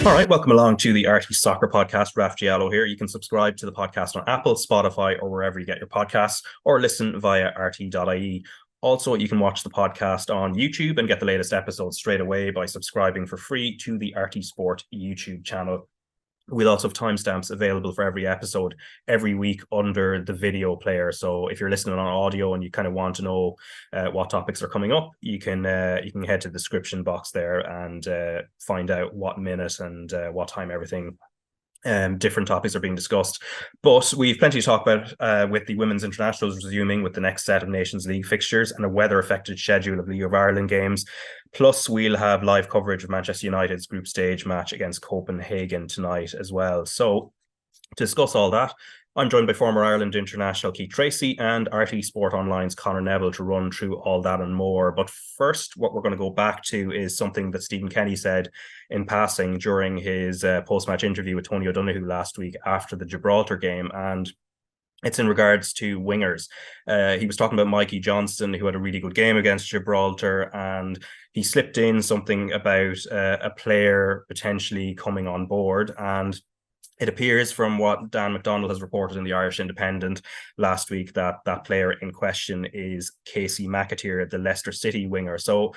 All right, welcome along to the RTÉ Soccer Podcast. Raf Diallo here. You can subscribe to the podcast on Apple, Spotify, or wherever you get your podcasts, or listen via RT.ie. Also, you can watch the podcast on YouTube and get the latest episodes straight away by subscribing for free to the RT Sport YouTube channel. We'll also have timestamps available for every episode every week under the video player. So if you're listening on audio and you kind of want to know what topics are coming up, you can head to the description box there and find out what minute and what time everything different topics are being discussed. But we've plenty to talk about with the women's internationals resuming with the next set of Nations League fixtures and a weather-affected schedule of League of Ireland games. Plus, we'll have live coverage of Manchester United's group stage match against Copenhagen tonight as well. So to discuss all that, I'm joined by former Ireland international Keith Treacy and RTÉ Sport Online's Conor Neville to run through all that and more. But first, what we're going to go back to is something that Stephen Kenny said in passing during his post-match interview with Tony O'Donoghue last week after the Gibraltar game. And it's in regards to wingers. He was talking about Mikey Johnston, who had a really good game against Gibraltar, and he slipped in something about a player potentially coming on board. And it appears from what Dan McDonald has reported in the Irish Independent last week that that player in question is Kasey McAteer, the Leicester City winger. So,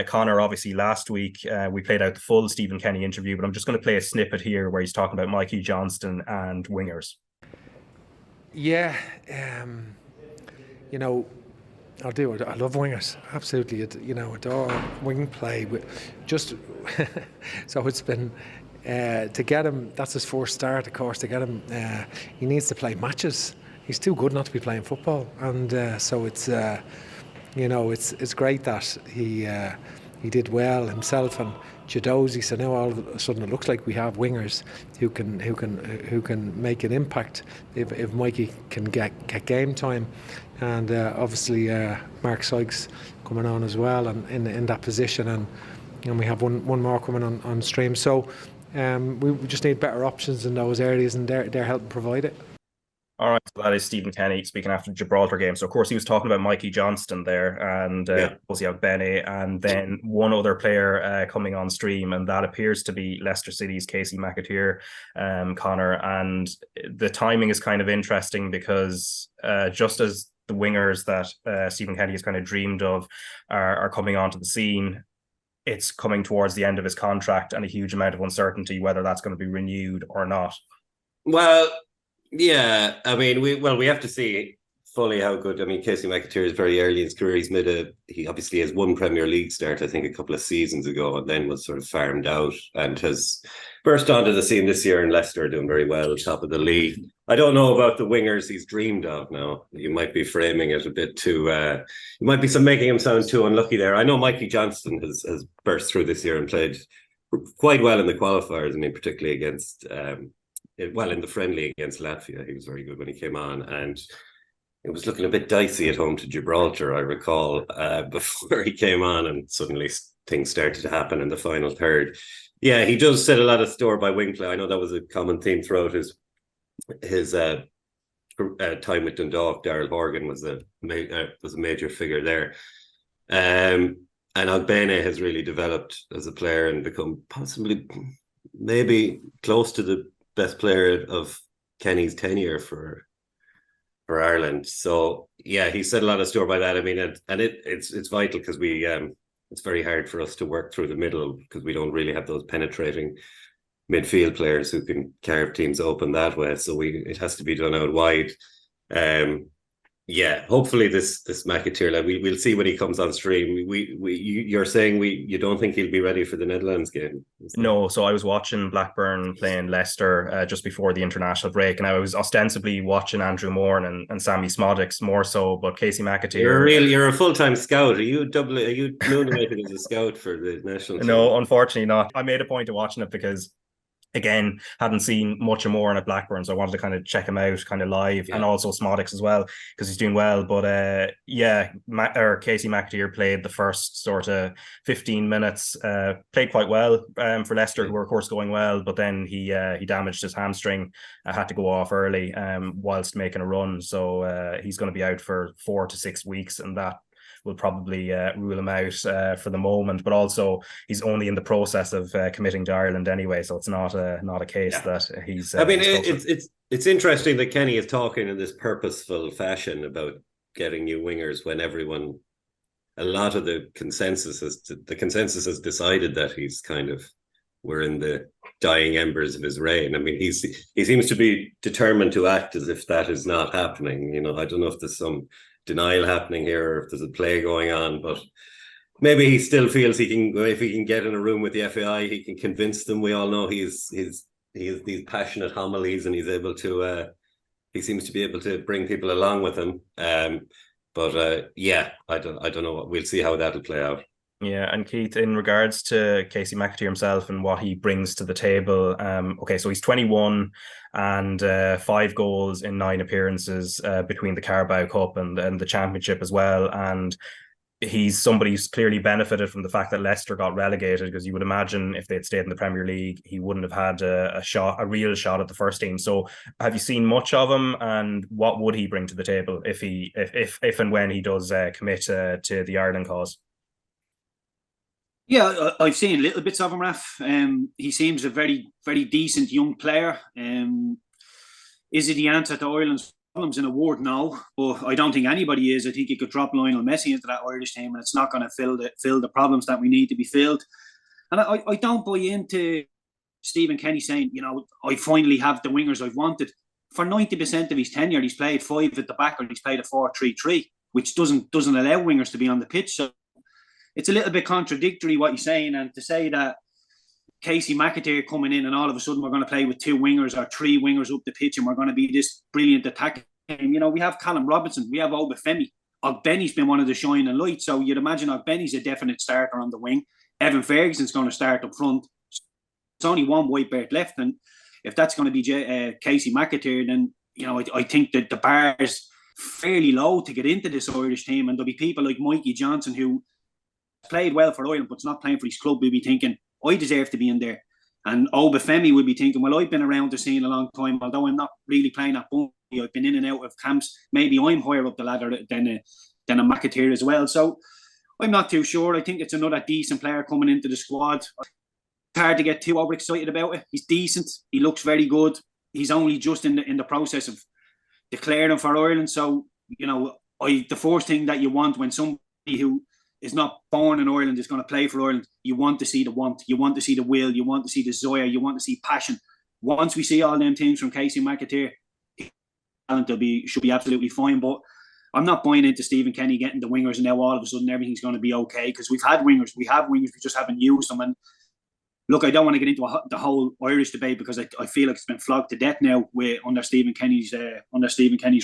Conor, obviously last week we played out the full Stephen Kenny interview, but I'm just going to play a snippet here where he's talking about Mikey Johnston and wingers. Yeah, you know, I love wingers, absolutely. Adore wing play. Just so it's been. To get him, that's his first start, of course. To get him, he needs to play matches. He's too good not to be playing football, and so it's great that he did well himself and Chiedozie. So now all of a sudden it looks like we have wingers who can make an impact if Mikey can get game time, and obviously Mark Sykes coming on as well and in that position, and we have one more coming on stream. So. We just need better options in those areas, and they're helping provide it. All right, so that is Stephen Kenny speaking after the Gibraltar game. So, of course, he was talking about Mikey Johnston there and Chiedozie Ogbene, and then one other player coming on stream, and that appears to be Leicester City's Kasey McAteer, Conor. And the timing is kind of interesting because just as the wingers that Stephen Kenny has kind of dreamed of are coming onto the scene, it's coming towards the end of his contract and a huge amount of uncertainty whether that's going to be renewed or not. Well, yeah, I mean, we have to see fully how good. I mean, Kasey McAteer is very early in his career. He obviously has one Premier League start, I think, a couple of seasons ago, and then was sort of farmed out and has burst onto the scene this year in Leicester, doing very well, top of the league. I don't know about the wingers he's dreamed of now. You might be framing it a bit too, you might be making him sound too unlucky there. I know Mikey Johnston has burst through this year and played quite well in the qualifiers. I mean, particularly against, in the friendly against Latvia. He was very good when he came on, and it was looking a bit dicey at home to Gibraltar, I recall, before he came on, and suddenly things started to happen in the final third. Yeah, he does set a lot of store by wing play. I know that was a common theme throughout his time with Dundalk. Daryl Horgan was a major figure there. And Ogbene has really developed as a player and become possibly maybe close to the best player of Kenny's tenure for Ireland. So yeah, he set a lot of store by that. I mean, it's vital because it's very hard for us to work through the middle because we don't really have those penetrating midfield players who can carve teams open that way. So it has to be done out wide. Hopefully this McAteer, we'll see when he comes on stream. You're saying you don't think he'll be ready for the Netherlands game? No, so I was watching Blackburn playing Leicester just before the international break, and I was ostensibly watching Andrew Moore and Sammy Smodics more so, but Kasey McAteer. You're a full-time scout. Are you nominated as a scout for the national team? No, unfortunately not. I made a point of watching it because, again, hadn't seen much more on at Blackburn, so I wanted to kind of check him out kind of live, and also Smodics as well because he's doing well. But Kasey McAteer played the first sort of 15 minutes, played quite well for Leicester, who were of course going well, but then he damaged his hamstring, had to go off early whilst making a run, so he's going to be out for 4 to 6 weeks, and that will probably rule him out for the moment. But also, he's only in the process of committing to Ireland anyway, so it's not a case that he's. I mean, it's interesting that Kenny is talking in this purposeful fashion about getting new wingers when a lot of the consensus has decided that he's we're in the dying embers of his reign. I mean, he seems to be determined to act as if that is not happening. I don't know if there's some denial happening here or if there's a play going on, but maybe he still feels if he can get in a room with the FAI, he can convince them. We all know he has these passionate homilies, and he seems to be able to bring people along with him. But I don't know. We'll see how that'll play out. Yeah, and Keith, in regards to Kasey McAteer himself and what he brings to the table, so he's 21 and 5 goals in 9 appearances between the Carabao Cup and the Championship as well. And he's somebody who's clearly benefited from the fact that Leicester got relegated, because you would imagine if they'd stayed in the Premier League, he wouldn't have had a real shot at the first team. So have you seen much of him, and what would he bring to the table if and when he does commit to the Ireland cause? Yeah, I've seen little bits of him, Raf. He seems a very, very decent young player. Is he the answer to Ireland's problems in a word? No, but I don't think anybody is. I think you could drop Lionel Messi into that Irish team and it's not going to fill the problems that we need to be filled. And I don't buy into Stephen Kenny saying, I finally have the wingers I've wanted. For 90% of his tenure, he's played 5 at the back, or he's played a 4-3-3, which doesn't allow wingers to be on the pitch. So it's a little bit contradictory what you're saying, and to say that Kasey McAteer coming in and all of a sudden we're going to play with 2 wingers or 3 wingers up the pitch and we're going to be this brilliant attack. We have Callum Robinson, we have Obafemi. Ogbene's been one of the shining lights, so you'd imagine Ogbene's a definite starter on the wing. Evan Ferguson's going to start up front. It's only one white bird left, and if that's going to be Kasey McAteer, then I think that the bar is fairly low to get into this Irish team, and there'll be people like Mikey Johnson who played well for Ireland but's not playing for his club, will be thinking, I deserve to be in there. And Obafemi will be thinking, well, I've been around the scene a long time, although I'm not really playing at Burnley. I've been in and out of camps. Maybe I'm higher up the ladder than a McAteer as well. So I'm not too sure. I think it's another decent player coming into the squad. It's hard to get too overexcited about it. He's decent. He looks very good. He's only just in the process of declaring for Ireland. So, the first thing that you want when somebody who is not born in Ireland is going to play for Ireland, you want to see the want, you want to see the will, you want to see the desire, you want to see passion. Once we see all them things from Kasey McAteer, talent should be absolutely fine. But I'm not buying into Stephen Kenny getting the wingers and now all of a sudden everything's going to be okay, because we have wingers, we just haven't used them. And look, I don't want to get into the whole Irish debate, because I feel like it's been flogged to death now under Stephen Kenny's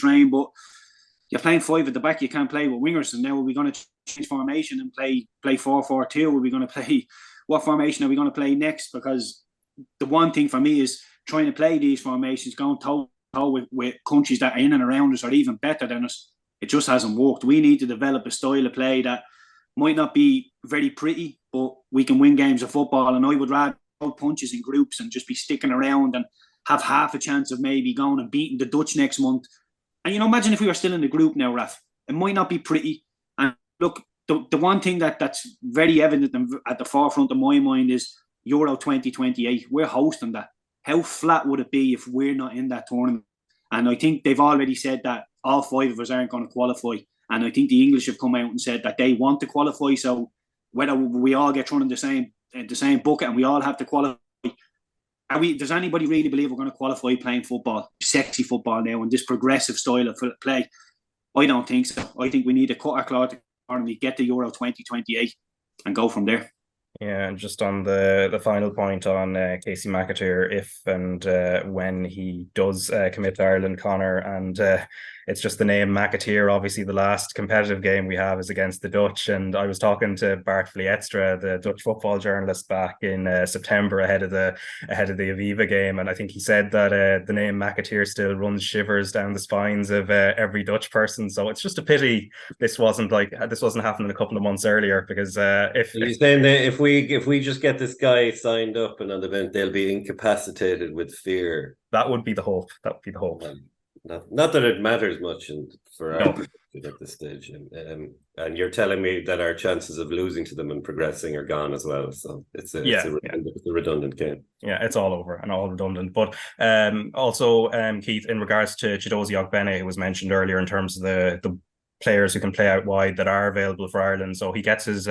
reign. But you're playing 5 at the back, you can't play with wingers. And now are we going to change formation and play 4-4-2? Are we going to play, what formation are we going to play next? Because the one thing for me is trying to play these formations, going toe-to-toe with countries that are in and around us or even better than us. It just hasn't worked. We need to develop a style of play that might not be very pretty, but we can win games of football. And I would rather throw punches in groups and just be sticking around and have half a chance of maybe going and beating the Dutch next month. And, imagine if we were still in the group now, Raf. It might not be pretty. And look, the one thing that's very evident at the forefront of my mind is Euro 2028. We're hosting that. How flat would it be if we're not in that tournament? And I think they've already said that all 5 of us aren't going to qualify. And I think the English have come out and said that they want to qualify. So whether we all get thrown in the same bucket and we all have to qualify, does anybody really believe we're going to qualify playing football, sexy football now, and this progressive style of play? I don't think so. I think we need to cut our cloth and get to Euro 2028 and go from there. Yeah, and just on the final point on Kasey McAteer, if and when he does commit to Ireland, Conor, and it's just the name McAteer. Obviously, the last competitive game we have is against the Dutch, and I was talking to Bart Vlietstra, the Dutch football journalist, back in September ahead of the Aviva game, and I think he said that the name McAteer still runs shivers down the spines of every Dutch person. So it's just a pity this wasn't happening a couple of months earlier, because if you're saying that if we just get this guy signed up and on the event, they'll be incapacitated with fear. That would be the hope. That would be the hope. Not that it matters much, and for good at this stage. And you're telling me that our chances of losing to them and progressing are gone as well. So it's a redundant game. Yeah, it's all over and all redundant. But also, Keith, in regards to Chiedozie Ogbene, who was mentioned earlier in terms of the players who can play out wide that are available for Ireland. So he gets his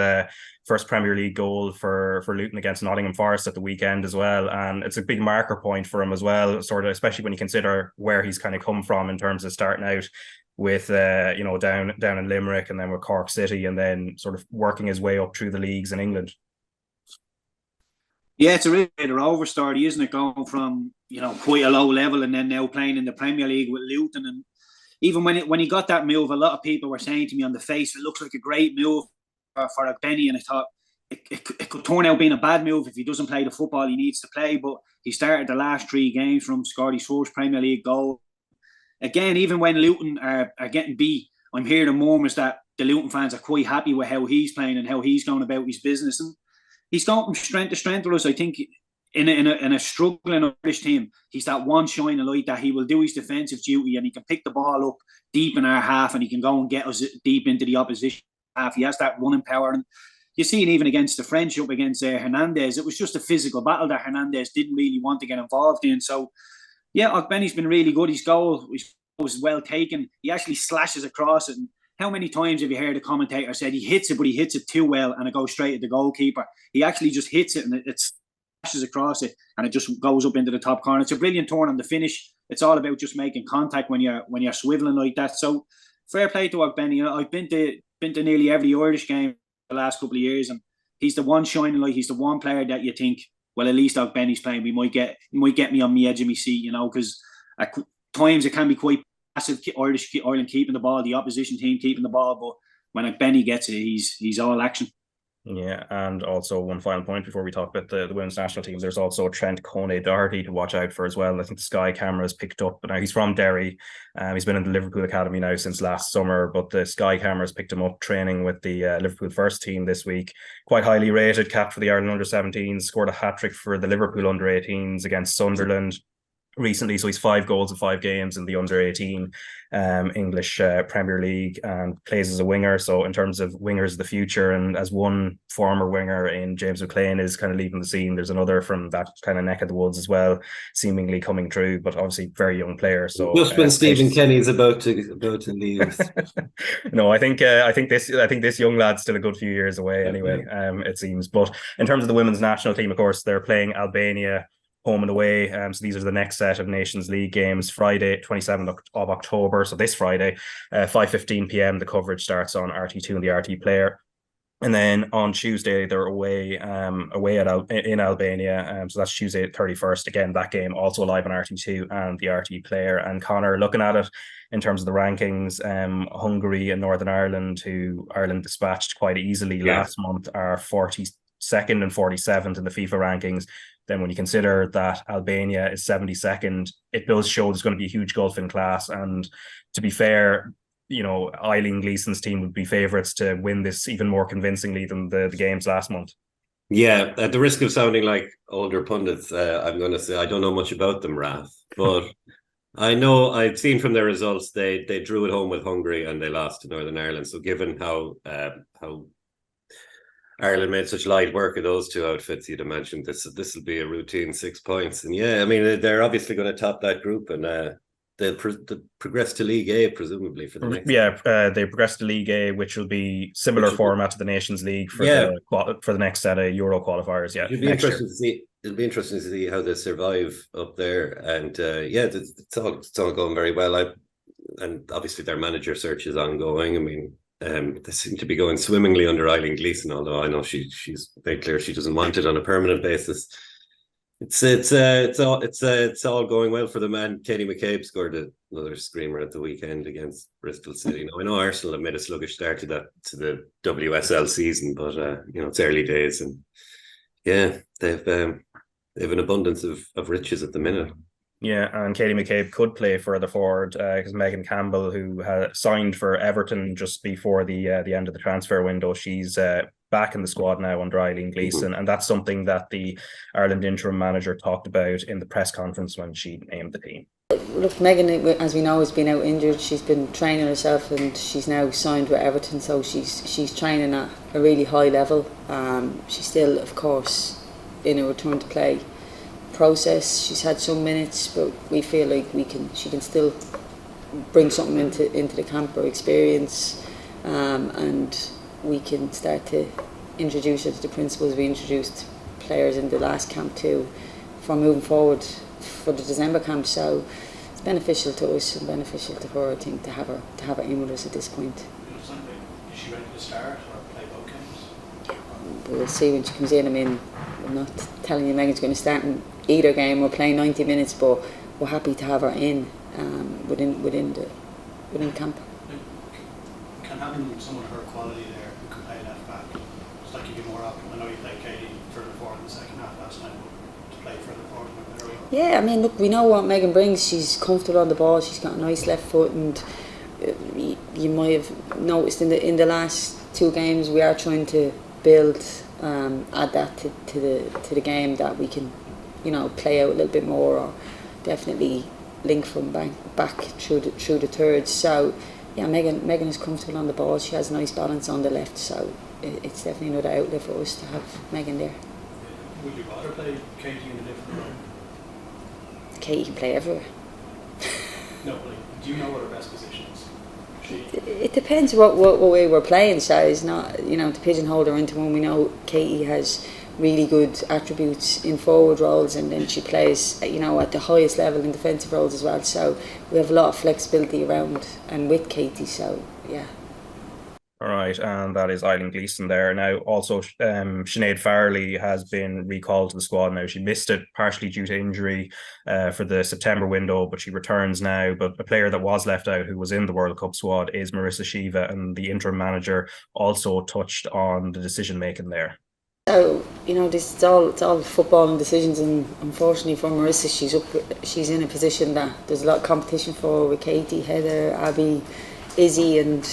first Premier League goal for Luton against Nottingham Forest at the weekend as well. And it's a big marker point for him as well, sort of, especially when you consider where he's kind of come from in terms of starting out with, down in Limerick and then with Cork City and then sort of working his way up through the leagues in England. Yeah, it's a really Rovers story, isn't it? Going from, quite a low level and then now playing in the Premier League with Luton. And even when he got that move, a lot of people were saying to me on the face, it looks like a great move for Ogbene, and I thought it could turn out being a bad move if he doesn't play the football he needs to play. But he started the last 3 games from scored his first Premier League goal. Again, even when Luton are getting beat, I'm hearing murmurs that the Luton fans are quite happy with how he's playing and how he's going about his business. And he's going from strength to strength with us. I think in a struggling Irish team, he's that one shining light that he will do his defensive duty and he can pick the ball up deep in our half and he can go and get us deep into the opposition half. He has that running power. And you see it even against the French up against Hernandez. It was just a physical battle that Hernandez didn't really want to get involved in. So, yeah, Ogbene's been really good. His goal was well taken. He actually slashes across it. And how many times have you heard a commentator said he hits it, but he hits it too well and it goes straight at the goalkeeper? He actually just hits it and it slashes across it and it just goes up into the top corner. It's a brilliant turn on the finish. It's all about just making contact when you're swiveling like that. So fair play to Ogbene. I've been to nearly every Irish game the last couple of years, and he's the one shining light. He's the one player that you think, well, at least Ogbene's playing. He might get me on the edge of my seat, because at times it can be quite passive. Ireland keeping the ball, the opposition team keeping the ball, but when Ogbene gets it, he's all action. Yeah, and also one final point before we talk about the women's national teams, there's also Trent Conor-Doherty to watch out for as well. I think the Sky cameras picked up, but now he's from Derry. He's been in the Liverpool Academy now since last summer, but the Sky cameras picked him up training with the Liverpool first team this week. Quite highly rated, capped for the Ireland under-17s, scored a hat-trick for the Liverpool under-18s against Sunderland recently, so he's 5 goals in 5 games in the under-18 English Premier League and plays as a winger. So in terms of wingers of the future, and as one former winger in James McLean is kind of leaving the scene, there's another from that kind of neck of the woods as well, seemingly coming through, but obviously very young player. So just when Stephen Kenny's about to leave. No, I think this young lad's still a good few years away anyway. It seems. But in terms of the women's national team, of course, they're playing Albania home and away. So these are the next set of Nations League games, Friday, 27th of October. So this Friday, 5:15 p.m. The coverage starts on RT2 and the RT Player. And then on Tuesday, they're away in Albania. So that's Tuesday, 31st. Again, that game also live on RT2 and the RT Player. And Conor, looking at it in terms of the rankings, Hungary and Northern Ireland, who Ireland dispatched quite easily last month, are 42nd and 47th in the FIFA rankings. Then when you consider that Albania is 72nd, it does show there's going to be a huge gulf in class. And to be fair, Eileen Gleeson's team would be favourites to win this even more convincingly than the games last month. Yeah, at the risk of sounding like older pundits, I'm going to say I don't know much about them, Raf, but I know I've seen from their results they drew at home with Hungary and they lost to Northern Ireland. So given how Ireland made such light work of those two outfits, you'd imagine this will be a routine 6 points. And yeah, I mean, they're obviously going to top that group and they'll progress to League A, presumably, for the next. Yeah, they progress to League A, which will be similar format to the Nations League for the next set of Euro qualifiers. Yeah, it'll be interesting to see. It'll be interesting to see how they survive up there. And it's all going very well. And obviously their manager search is ongoing. I mean, they seem to be going swimmingly under Eileen Gleeson, although I know she's very clear she doesn't want it on a permanent basis. It's all going well for them. And Kasey McAteer scored another screamer at the weekend against Bristol City. Now I know Arsenal have made a sluggish start to the WSL season, but it's early days, and yeah, they've an abundance of riches at the minute. Yeah, and Kasey McAteer could play further forward because Megan Campbell, who had signed for Everton just before the end of the transfer window, she's back in the squad now under Eileen Gleeson, and that's something that the Ireland interim manager talked about in the press conference when she named the team. Look, Megan, as we know, has been out injured. She's been training herself, and she's now signed with Everton, so she's training at a really high level. She's still, of course, in a return to play process. She's had some minutes, but we feel like she can still bring something into the camp, her experience, and we can start to introduce her to the principles we introduced players in the last camp too, for moving forward for the December camp. So it's beneficial to us and beneficial to her, I think, to have her in with us at this point. Is she ready to start or play both games? We'll see when she comes in. I mean, I'm not telling you Megan's going to start in either game or play 90 minutes, but we're happy to have her in within camp. Can having someone of her quality there who can play left back, it's like you get more option. I know you played Katie further forward in the second half last time, but to play further forward in a better way. Yeah, I mean, look, we know what Megan brings. She's comfortable on the ball. She's got a nice left foot, and you might have noticed in the last two games we are trying to build, add that to the game, that we can, play out a little bit more, or definitely link from back through the thirds. So yeah, Megan is comfortable on the ball. She has nice balance on the left, so it's definitely another outlet for us to have Megan there. Would you rather play Katie in a different role? Katie can play everywhere. No, but do you know what her best position is? It depends what way we're playing, so it's not, to pigeonhole her into one. We know Katie has really good attributes in forward roles, and then she plays at the highest level in defensive roles as well, so we have a lot of flexibility around and with Katie, so yeah. All right, and that is Eileen Gleeson there. Now, also, Sinead Farrelly has been recalled to the squad now. She missed it partially due to injury for the September window, but she returns now. But a player that was left out, who was in the World Cup squad, is Marissa Shiva, and the interim manager also touched on the decision-making there. So, it's all football and decisions, and unfortunately for Marissa, she's in a position that there's a lot of competition for, with Katie, Heather, Abby, Izzy, and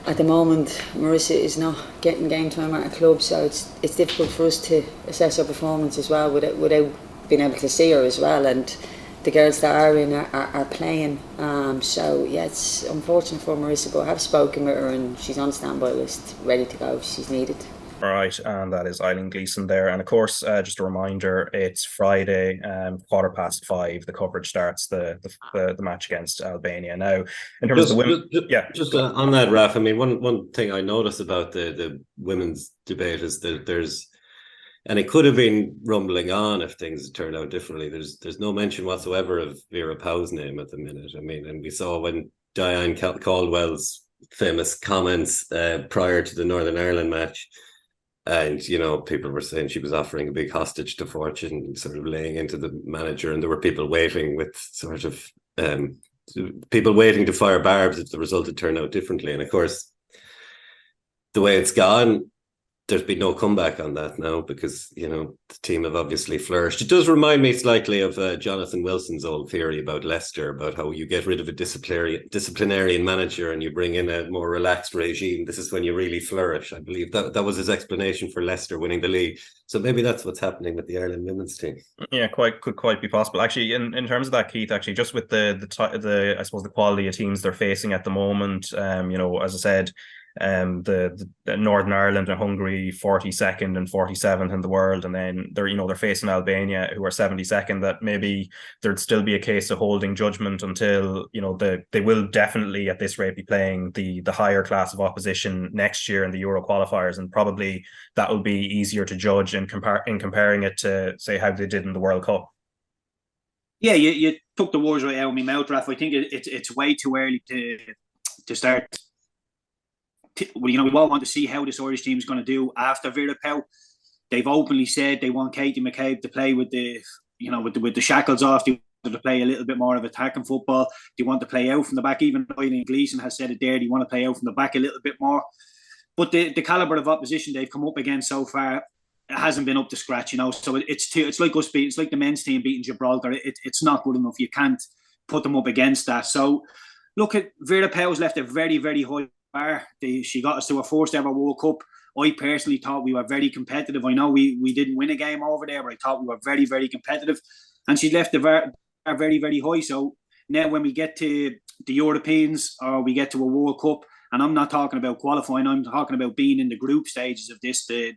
at the moment Marissa is not getting game time at a club, so it's difficult for us to assess her performance as well without being able to see her as well, and the girls that are in are playing. So yeah, it's unfortunate for Marissa, but I have spoken with her and she's on standby list, ready to go if she's needed. All right, and that is Eileen Gleeson there. And of course, just a reminder, it's Friday, 5:15. The coverage starts the match against Albania. Now, in terms of the women, on that, Raf, I mean, one thing I noticed about the women's debate is that there's, and it could have been rumbling on if things turned out differently, there's no mention whatsoever of Vera Pauw's name at the minute. I mean, and we saw when Diane Caldwell's famous comments prior to the Northern Ireland match, and people were saying she was offering a big hostage to fortune, sort of laying into the manager, and there were people waiting with sort of people waiting to fire barbs if the result had turned out differently. And of course, the way it's gone, there's been no comeback on that now, because the team have obviously flourished. It does remind me slightly of Jonathan Wilson's old theory about Leicester, about how you get rid of a disciplinarian manager and you bring in a more relaxed regime. This is when you really flourish. I believe that was his explanation for Leicester winning the league. So maybe that's what's happening with the Ireland women's team. Yeah, could quite be possible. Actually, in terms of that, Keith, actually, just with the I suppose the quality of teams they're facing at the moment, as I said, the Northern Ireland and Hungary 42nd and 47th in the world, and then they're facing Albania, who are 72nd. That maybe there'd still be a case of holding judgment until they will definitely at this rate be playing the higher class of opposition next year in the Euro qualifiers, and probably that will be easier to judge in comparing it to, say, how they did in the World Cup. Yeah, you took the words right out of my mouth, Raf. I think it's way too early to start. We all want to see how this Irish team is going to do after Vera Pauw. They've openly said they want Kasey McAteer to play with the shackles off. They want to play a little bit more of attacking football. They want to play out from the back. Even Eileen Gleeson has said it there. They want to play out from the back a little bit more. But the calibre of opposition they've come up against so far hasn't been up to scratch. So it's like us it's like the men's team beating Gibraltar. It's not good enough. You can't put them up against that. So look, at Vera Pauw's left a very, very high. She got us to our first ever World Cup. I personally thought we were very competitive. I know we didn't win a game over there, but I thought we were very, very competitive. And she left the bar are very, very high. So now when we get to the Europeans or we get to a World Cup, and I'm not talking about qualifying, I'm talking about being in the group stages of this, the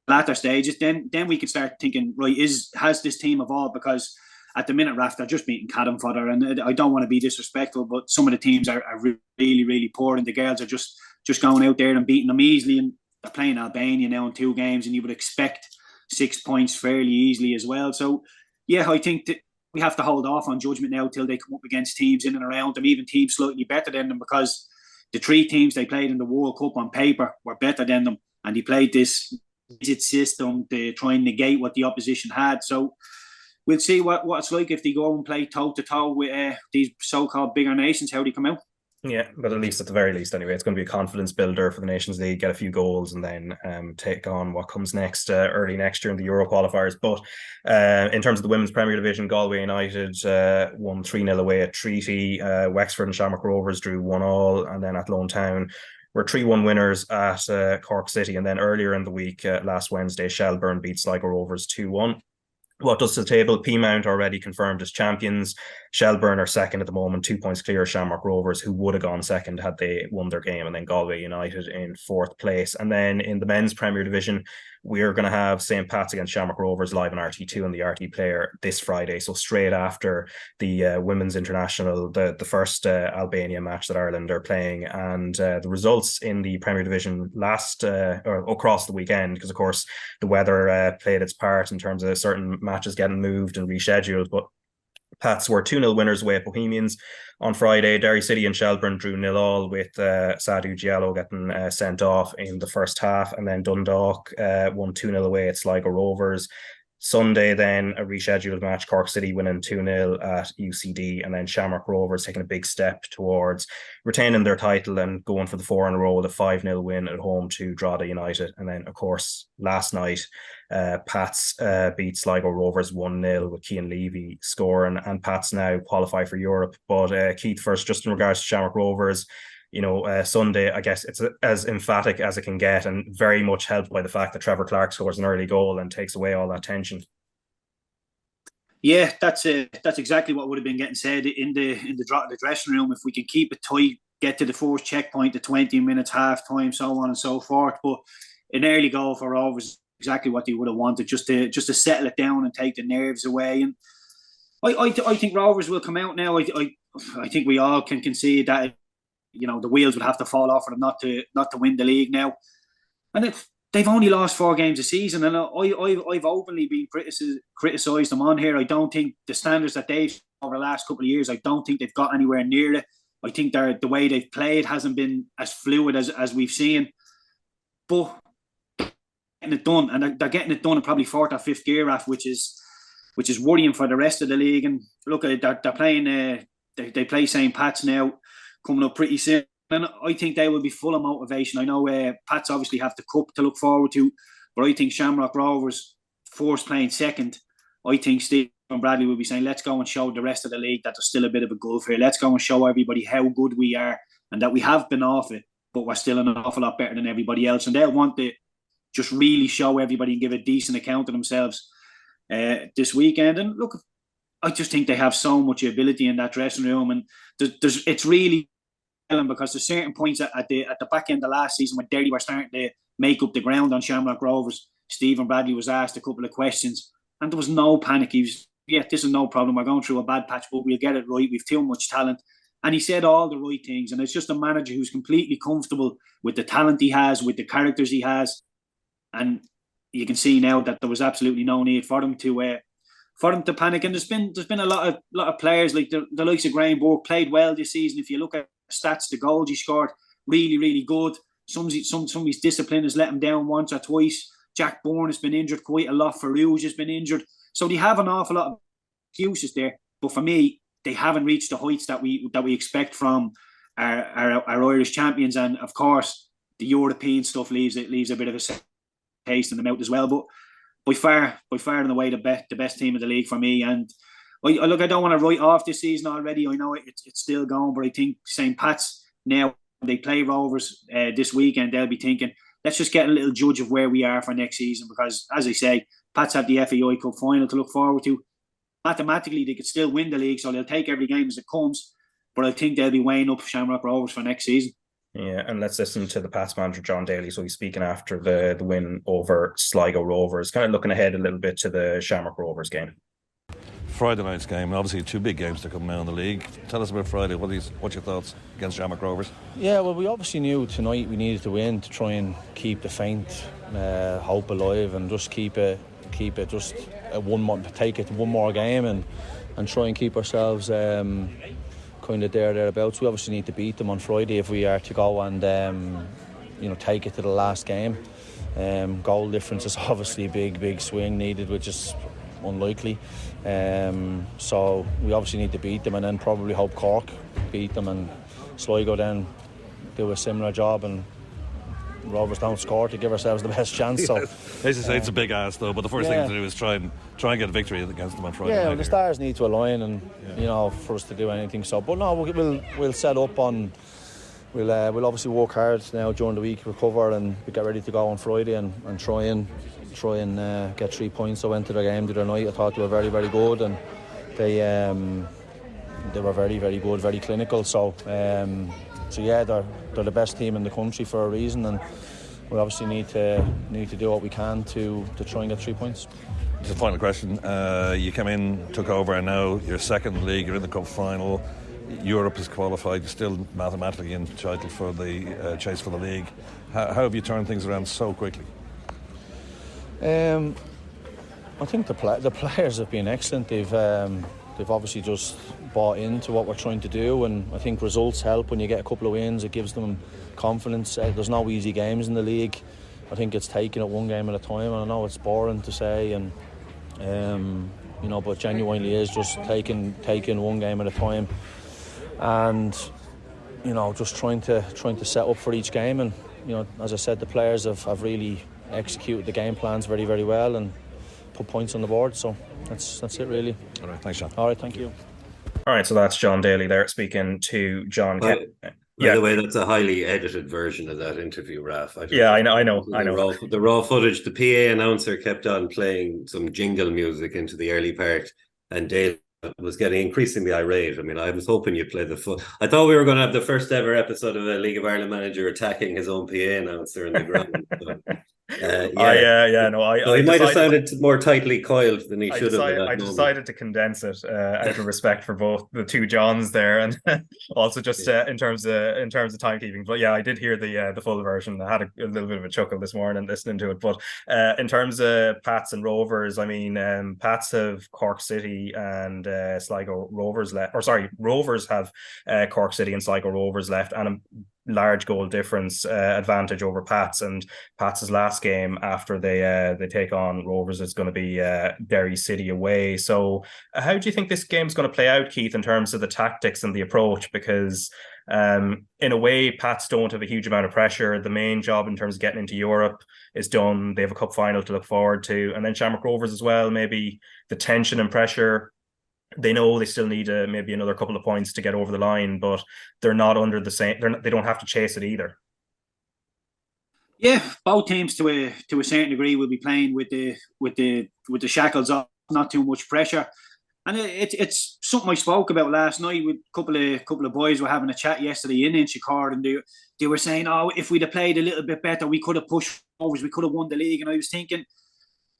latter stages, then we can start thinking, right, has this team evolved? Because at the minute, Raf, they're just beating Cadam fodder, and I don't want to be disrespectful, but some of the teams are really, really poor, and the girls are just going out there and beating them easily, and they're playing Albania now in 2 games, and you would expect 6 points fairly easily as well. So, yeah, I think that we have to hold off on judgment now till they come up against teams in and around them, even teams slightly better than them, because the 3 teams they played in the World Cup on paper were better than them, and they played this rigid system to try and negate what the opposition had. So we'll see what it's like if they go and play toe-to-toe with these so-called bigger nations, how they come out. Yeah, but at least at the very least anyway, it's going to be a confidence builder for the Nations League, get a few goals and then take on what comes next early next year in the Euro qualifiers. But in terms of the Women's Premier Division, Galway United won 3-0 away at Treaty. Wexford and Shamrock Rovers drew 1-1, and then Athlone Town were 3-1 winners at Cork City. And then earlier in the week, last Wednesday, Shelbourne beat Sligo Rovers 2-1. What does the table? Peamount already confirmed as champions. Shelbourne are second at the moment, 2 points clear of Shamrock Rovers, who would have gone second had they won their game. And then Galway United in 4th place. And then in the men's Premier Division, we're going to have St. Pat's against Shamrock Rovers live on RT2 and the RT Player this Friday. So straight after the Women's International, the first Albania match that Ireland are playing. And the results in the Premier Division or across the weekend, because of course the weather played its part in terms of certain matches getting moved and rescheduled. But Pats were 2-0 winners away at Bohemians on Friday. Derry City and Shelbourne drew 0-0 with Sadhu Diallo getting sent off in the first half. And then Dundalk won 2-0 away at Sligo Rovers. Sunday then a rescheduled match, Cork City winning 2-0 at UCD, and then Shamrock Rovers taking a big step towards retaining their title and going for the 4 in a row with a 5-0 win at home to Drogheda United. And then of course last night Pats beat Sligo Rovers 1-0 with Cian Levy scoring, and Pats now qualify for Europe. But Keith, first, just in regards to Shamrock Rovers, Sunday, I guess it's as emphatic as it can get, and very much helped by the fact that Trevor Clark scores an early goal and takes away all that tension. Yeah, that's exactly what would have been getting said in the dressing room. If we can keep it tight, get to the first checkpoint, the 20 minutes, half time, so on and so forth. But an early goal for Rovers, exactly what they would have wanted, just to settle it down and take the nerves away. And I think Rovers will come out now. I think we all can concede that the wheels would have to fall off for them not to win the league now. And they've only lost 4 games a season, and I've openly been criticised them on here. I don't think the standards that they've over the last couple of years, I don't think they've got anywhere near it. I think the way they've played hasn't been as fluid as we've seen. But getting it done, and they're getting it done in probably 4th or 5th gear, which is worrying for the rest of the league. And look, they're playing. They play St. Pat's now, coming up pretty soon, and I think they will be full of motivation. I know Pats obviously have the cup to look forward to, but I think Shamrock Rovers, forced playing second, I think Stephen Bradley will be saying, let's go and show the rest of the league that there's still a bit of a gulf here. Let's go and show everybody how good we are, and that we have been off it, but we're still an awful lot better than everybody else. And they'll want to just really show everybody and give a decent account of themselves this weekend. And look, I just think they have so much ability in that dressing room, and it's really because there's certain points at the back end of last season when Derry were starting to make up the ground on Shamrock Rovers. Stephen Bradley was asked a couple of questions, and there was no panic. He was, this is no problem. We're going through a bad patch, but we'll get it right. We've too much talent. And he said all the right things. And it's just a manager who's completely comfortable with the talent he has, with the characters he has. And you can see now that there was absolutely no need for them to panic. And there's been a lot of players like the likes of Graham Burke played well this season. If you look at stats, the goals he scored, really, really good. Some of his discipline has let him down once or twice. Jack Bourne has been injured quite a lot. Farouj has been injured. So they have an awful lot of excuses there. But for me, they haven't reached the heights that we expect from our Irish champions. And of course, the European stuff leaves a bit of a taste in the mouth as well. But by far and away the best team of the league for me. And I don't want to write off this season already. I know it's still going, but I think St. Pat's now, they play Rovers this weekend, they'll be thinking, let's just get a little judge of where we are for next season, because as I say, Pats have the FAI Cup final to look forward to. mathematically they could still win the league, so they'll take every game as it comes. But I think they'll be weighing up Shamrock Rovers for next season. Yeah, and let's listen to the Pats manager, John Daly. So he's speaking after the win over Sligo Rovers, kind of looking ahead a little bit to the Shamrock Rovers game. Friday night's game, obviously 2 big games to come now in the league. Tell us about Friday. What's your thoughts against Shamrock Rovers? Yeah, well, we obviously knew tonight we needed to win to try and keep the faint hope alive, and just keep it just one more, take it one more game and try and keep ourselves kind of thereabouts. We obviously need to beat them on Friday if we are to go and take it to the last game. Goal difference is obviously a big swing needed, which is unlikely. So we obviously need to beat them, and then probably hope Cork beat them and Sligo then do a similar job and Rovers don't score to give ourselves the best chance. So as you say, it's a big ask though, but the first thing to do is try and get a victory against them on Friday night. Yeah, the stars need to align, and for us to do anything. So, but no, we'll set up on. We'll obviously work hard now during the week, recover, and we get ready to go on Friday and try and get 3 points. I went to the game the other night. I thought they were very, very good, and they were very, very good, very clinical. So yeah, they're the best team in the country for a reason, and we obviously need to do what we can to try and get 3 points. Just a final question. You came in, took over, and now you're second in the league. You're in the cup final. Europe is qualified. You're still mathematically entitled for the chase for the league. How have you turned things around so quickly? I think the players have been excellent. They've obviously just bought into what we're trying to do, and I think results help. When you get a couple of wins, it gives them confidence. There's no easy games in the league. I think it's taking it one game at a time, and I know it's boring to say, and but genuinely is just taking one game at a time, and just trying to set up for each game. And as I said, the players have really executed the game plans very, very well and put points on the board. So that's it really. All right, thanks, John. All right, thank you. All right, so that's John Daly there speaking to John. By the way, that's a highly edited version of that interview, Raf. I know. The raw footage. The PA announcer kept on playing some jingle music into the early part, and Dale was getting increasingly irate. I mean, I was hoping you'd play the full. I thought we were going to have the first ever episode of a League of Ireland manager attacking his own PA announcer in the ground. So he might have sounded more tightly coiled than he should have. I decided to condense it out of respect for both the two Johns there, and also just in terms of timekeeping. But yeah, I did hear the full version. I had a little bit of a chuckle this morning listening to it. But in terms of Pats and Rovers, I mean, Pats have Cork City and Sligo Rovers left. Or sorry, Rovers have Cork City and Sligo Rovers left, and a large goal difference advantage over Pats. And Pats' last game after they take on Rovers is going to be Derry City away. So how do you think this game's going to play out, Keith, in terms of the tactics and the approach? Because in a way, Pats don't have a huge amount of pressure. The main job in terms of getting into Europe is done. They have a cup final to look forward to, and then Shamrock Rovers as well. Maybe the tension and pressure, they know they still need maybe another couple of points to get over the line, but they're not under the same. They don't have to chase it either. Yeah, both teams to a certain degree will be playing with the shackles off, not too much pressure, and it's something I spoke about last night with a couple of boys. Were having a chat yesterday in Inchicore, and they were saying, "Oh, if we'd have played a little bit better, we could have pushed overs, we could have won the league." And I was thinking,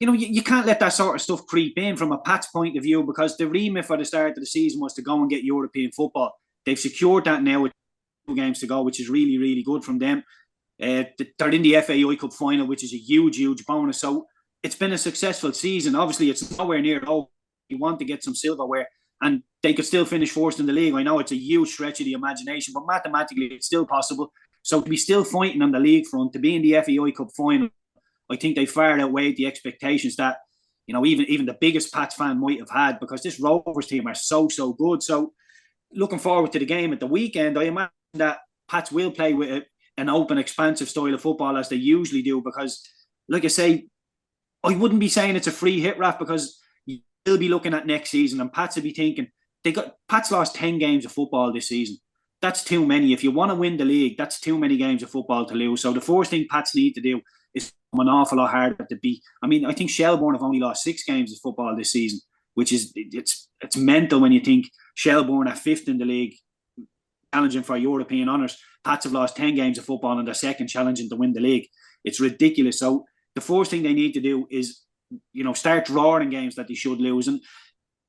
you can't let that sort of stuff creep in from a Pats point of view, because the remit for the start of the season was to go and get European football. They've secured that now with 2 games to go, which is really, really good from them. They're in the FAI Cup final, which is a huge, huge bonus. So it's been a successful season. Obviously, it's nowhere near over. You want to get some silverware, and they could still finish first in the league. I know it's a huge stretch of the imagination, but mathematically, it's still possible. So to be still fighting on the league front, to be in the FAI Cup final, I think they far outweighed the expectations that, even the biggest Pats fan might have had, because this Rovers team are so good. So looking forward to the game at the weekend, I imagine that Pats will play with an open, expansive style of football as they usually do, because, like I say, I wouldn't be saying it's a free hit, Raf, because you'll be looking at next season and Pats will be thinking, Pats lost 10 games of football this season. That's too many. If you want to win the league, that's too many games of football to lose. So the first thing Pats need to do is an awful lot harder to beat. I mean, I think Shelbourne have only lost 6 games of football this season, which is it's mental when you think Shelbourne are 5th in the league, challenging for European honours. Pats have lost 10 games of football and they're second, challenging to win the league. It's ridiculous. So the first thing they need to do is, start drawing games that they should lose. And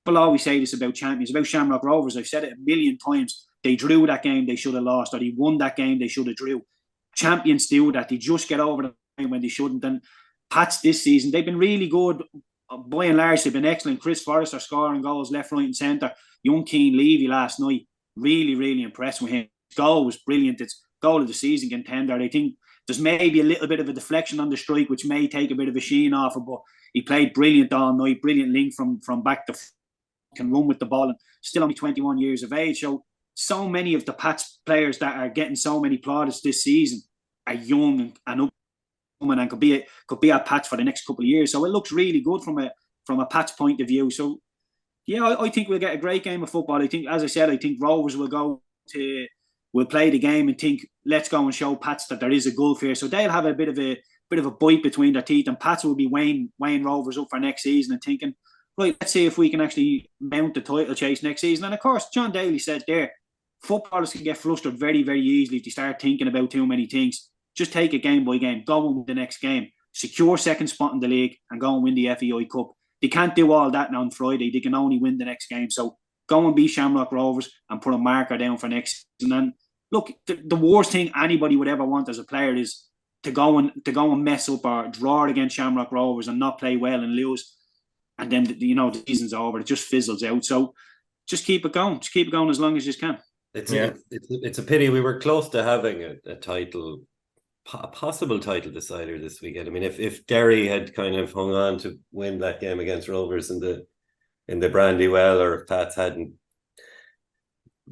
people always say this about champions, about Shamrock Rovers. I've said it a million times. They drew that game they should have lost, or they won that game they should have drew. Champions do that. They just get over the line when they shouldn't. And Pats this season, they've been really good. By and large, they've been excellent. Chris Forrester scoring goals left, right and centre. Young Keane Levy last night, really, really impressed with him. His goal was brilliant. It's goal of the season contender. I think there's maybe a little bit of a deflection on the strike, which may take a bit of a sheen off it, but he played brilliant all night. Brilliant link from back to can run with the ball, and still only 21 years of age. So many of the Pats players that are getting so many plaudits this season are young and up and could be at Pats for the next couple of years. So it looks really good from a Pats point of view. So yeah, I think we'll get a great game of football. I think, as I said, I think Rovers will play the game and think, let's go and show Pats that there is a gulf here. So they'll have a bit of a bite between their teeth, and Pats will be weighing Rovers up for next season and thinking, right, let's see if we can actually mount the title chase next season. And of course, John Daly said there, footballers can get flustered very, very easily if they start thinking about too many things. Just take it game by game, go and win the next game, secure second spot in the league and go and win the FAI Cup. They can't do all that now on Friday. They can only win the next game. So go and beat Shamrock Rovers and put a marker down for next season. And look, the worst thing anybody would ever want as a player is to go and mess up or draw it against Shamrock Rovers and not play well and lose. And then, the season's over. It just fizzles out. So just keep it going. Just keep it going as long as you can. It's a pity. We were close to having a title, a possible title decider this weekend. I mean, if Derry had kind of hung on to win that game against Rovers in the Brandywell, or if Pats hadn't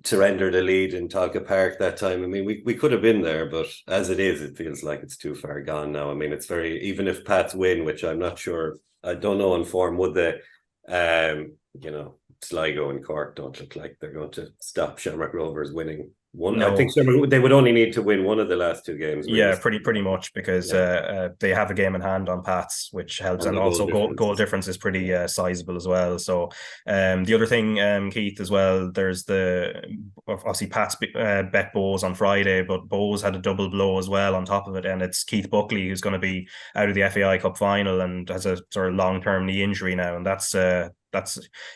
surrendered a lead in Talca Park that time, I mean, we could have been there, but as it is, it feels like it's too far gone now. I mean, it's even if Pats win, which I'm not sure, I don't know in form, would they, Sligo and Cork don't look like they're going to stop Shamrock Rovers winning one. No. I think they would only need to win one of the last two games. Really. Yeah, pretty much, because they have a game in hand on Pats, which helps, and also goal difference is pretty sizable as well. So the other thing, Keith, as well, there's obviously Pats bet Bowes on Friday, but Bowes had a double blow as well on top of it, and it's Keith Buckley who's going to be out of the FAI Cup final and has a sort of long-term knee injury now, and that's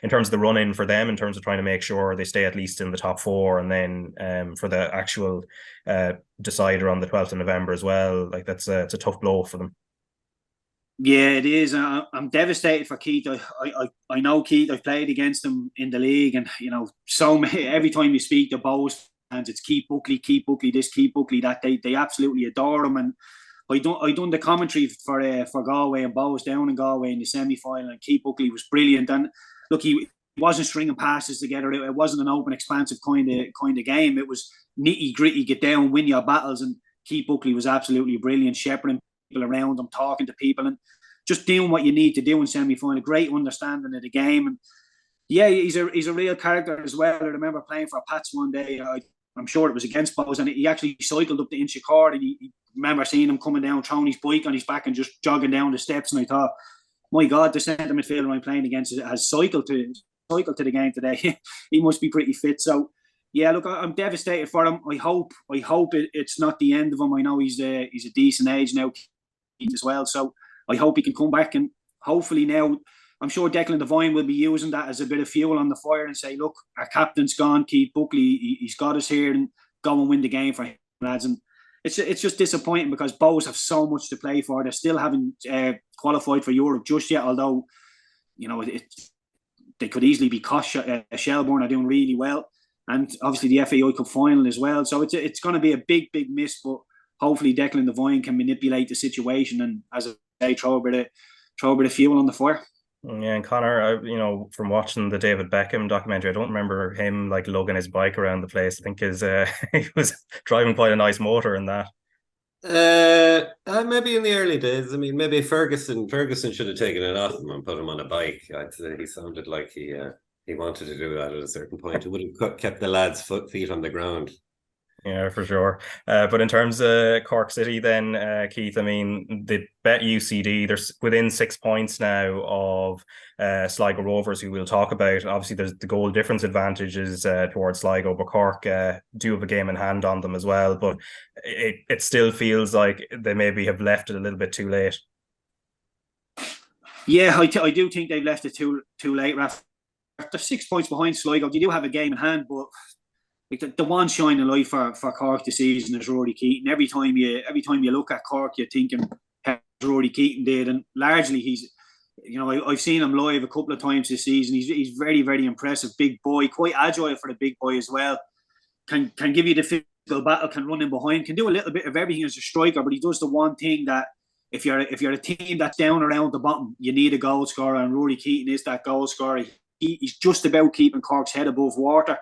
in terms of the run-in for them, in terms of trying to make sure they stay at least in the top four, and then for the actual decider on the 12th of November as well. Like it's a tough blow for them. Yeah, it is. I'm devastated for Keith. I know Keith. I've played against him in the league, and every time you speak to Bowes fans, it's Keith Buckley this, Keith Buckley that. They absolutely adore him, and I done the commentary for Galway and Bowes down in Galway in the semi-final, and Keith Buckley was brilliant. And look, he wasn't stringing passes together. It wasn't an open, expansive kind of game. It was nitty gritty, get down, win your battles. And Keith Buckley was absolutely brilliant, shepherding people around him, talking to people, and just doing what you need to do in semi-final. Great understanding of the game, and yeah, he's a real character as well. I remember playing for Pats one day. I'm sure it was against Bowes, and he actually cycled up the Inchicore, and he remember seeing him coming down, throwing his bike on his back and just jogging down the steps. And I thought, my God, the centre midfielder I'm playing against has cycled to the game today. He must be pretty fit. So yeah, look, I'm devastated for him. I hope it's not the end of him. I know he's a decent age now as well. So I hope he can come back, and hopefully now, I'm sure Declan Devine will be using that as a bit of fuel on the fire and say, look, our captain's gone, Keith Buckley, he's got us here, and go and win the game for him, lads. And it's just disappointing because Bowes have so much to play for. They still haven't qualified for Europe just yet, although, they could easily be caught. Shelbourne are doing really well. And obviously the FAI Cup final as well. So it's going to be a big, big miss, but hopefully Declan Devine can manipulate the situation and, as I say, throw a bit of fuel on the fire. Yeah, and Conor, from watching the David Beckham documentary, I don't remember him like lugging his bike around the place. I think he was driving quite a nice motor in that. Maybe in the early days. I mean, maybe Ferguson should have taken it off him and put him on a bike. I'd say he sounded like he wanted to do that at a certain point. It would have kept the lads' feet on the ground. Yeah, for sure. But in terms of Cork City, then Keith, I mean, they bet UCD. They're within 6 points now of Sligo Rovers, who we'll talk about. Obviously, there's the goal difference advantages towards Sligo, but Cork do have a game in hand on them as well. But it still feels like they maybe have left it a little bit too late. Yeah, I do think they've left it too late, Raf. They're 6 points behind Sligo. They do have a game in hand, but like the one shining light for Cork this season is Rory Keating. Every time you look at Cork, you're thinking how Rory Keating did, and largely he's, I've seen him live a couple of times this season. He's very, very impressive, big boy, quite agile for the big boy as well. Can give you the physical battle, can run in behind, can do a little bit of everything as a striker, but he does the one thing that if you're a team that's down around the bottom, you need a goal scorer, and Rory Keating is that goal scorer. He's just about keeping Cork's head above water.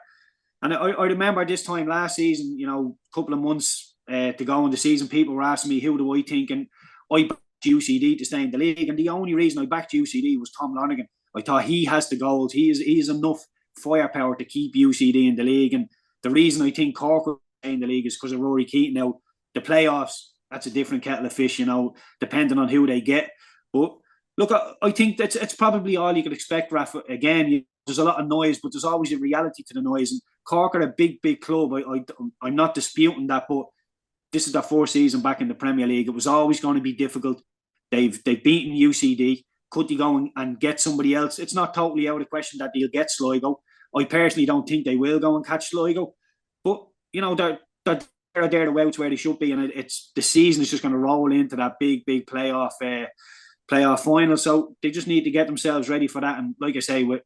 And I remember this time last season, a couple of months to go in the season, people were asking me, who do I think? And I backed UCD to stay in the league. And the only reason I backed UCD was Tom Lonergan. I thought he has the goals. He is enough firepower to keep UCD in the league. And the reason I think Cork will stay in the league is because of Rory Keating. Now, the playoffs, that's a different kettle of fish, depending on who they get. But look, I think that's it's probably all you could expect, Rafa. Again, there's a lot of noise, but there's always a reality to the noise. And Cork are a big, big club. I'm not disputing that, but this is their fourth season back in the Premier League. It was always going to be difficult. They've beaten UCD. Could they go and get somebody else? It's not totally out of question that they'll get Sligo. I personally don't think they will go and catch Sligo. But, they're there the way to where they should be. And it's the season is just going to roll into that big, big playoff final. So they just need to get themselves ready for that. And like I say, with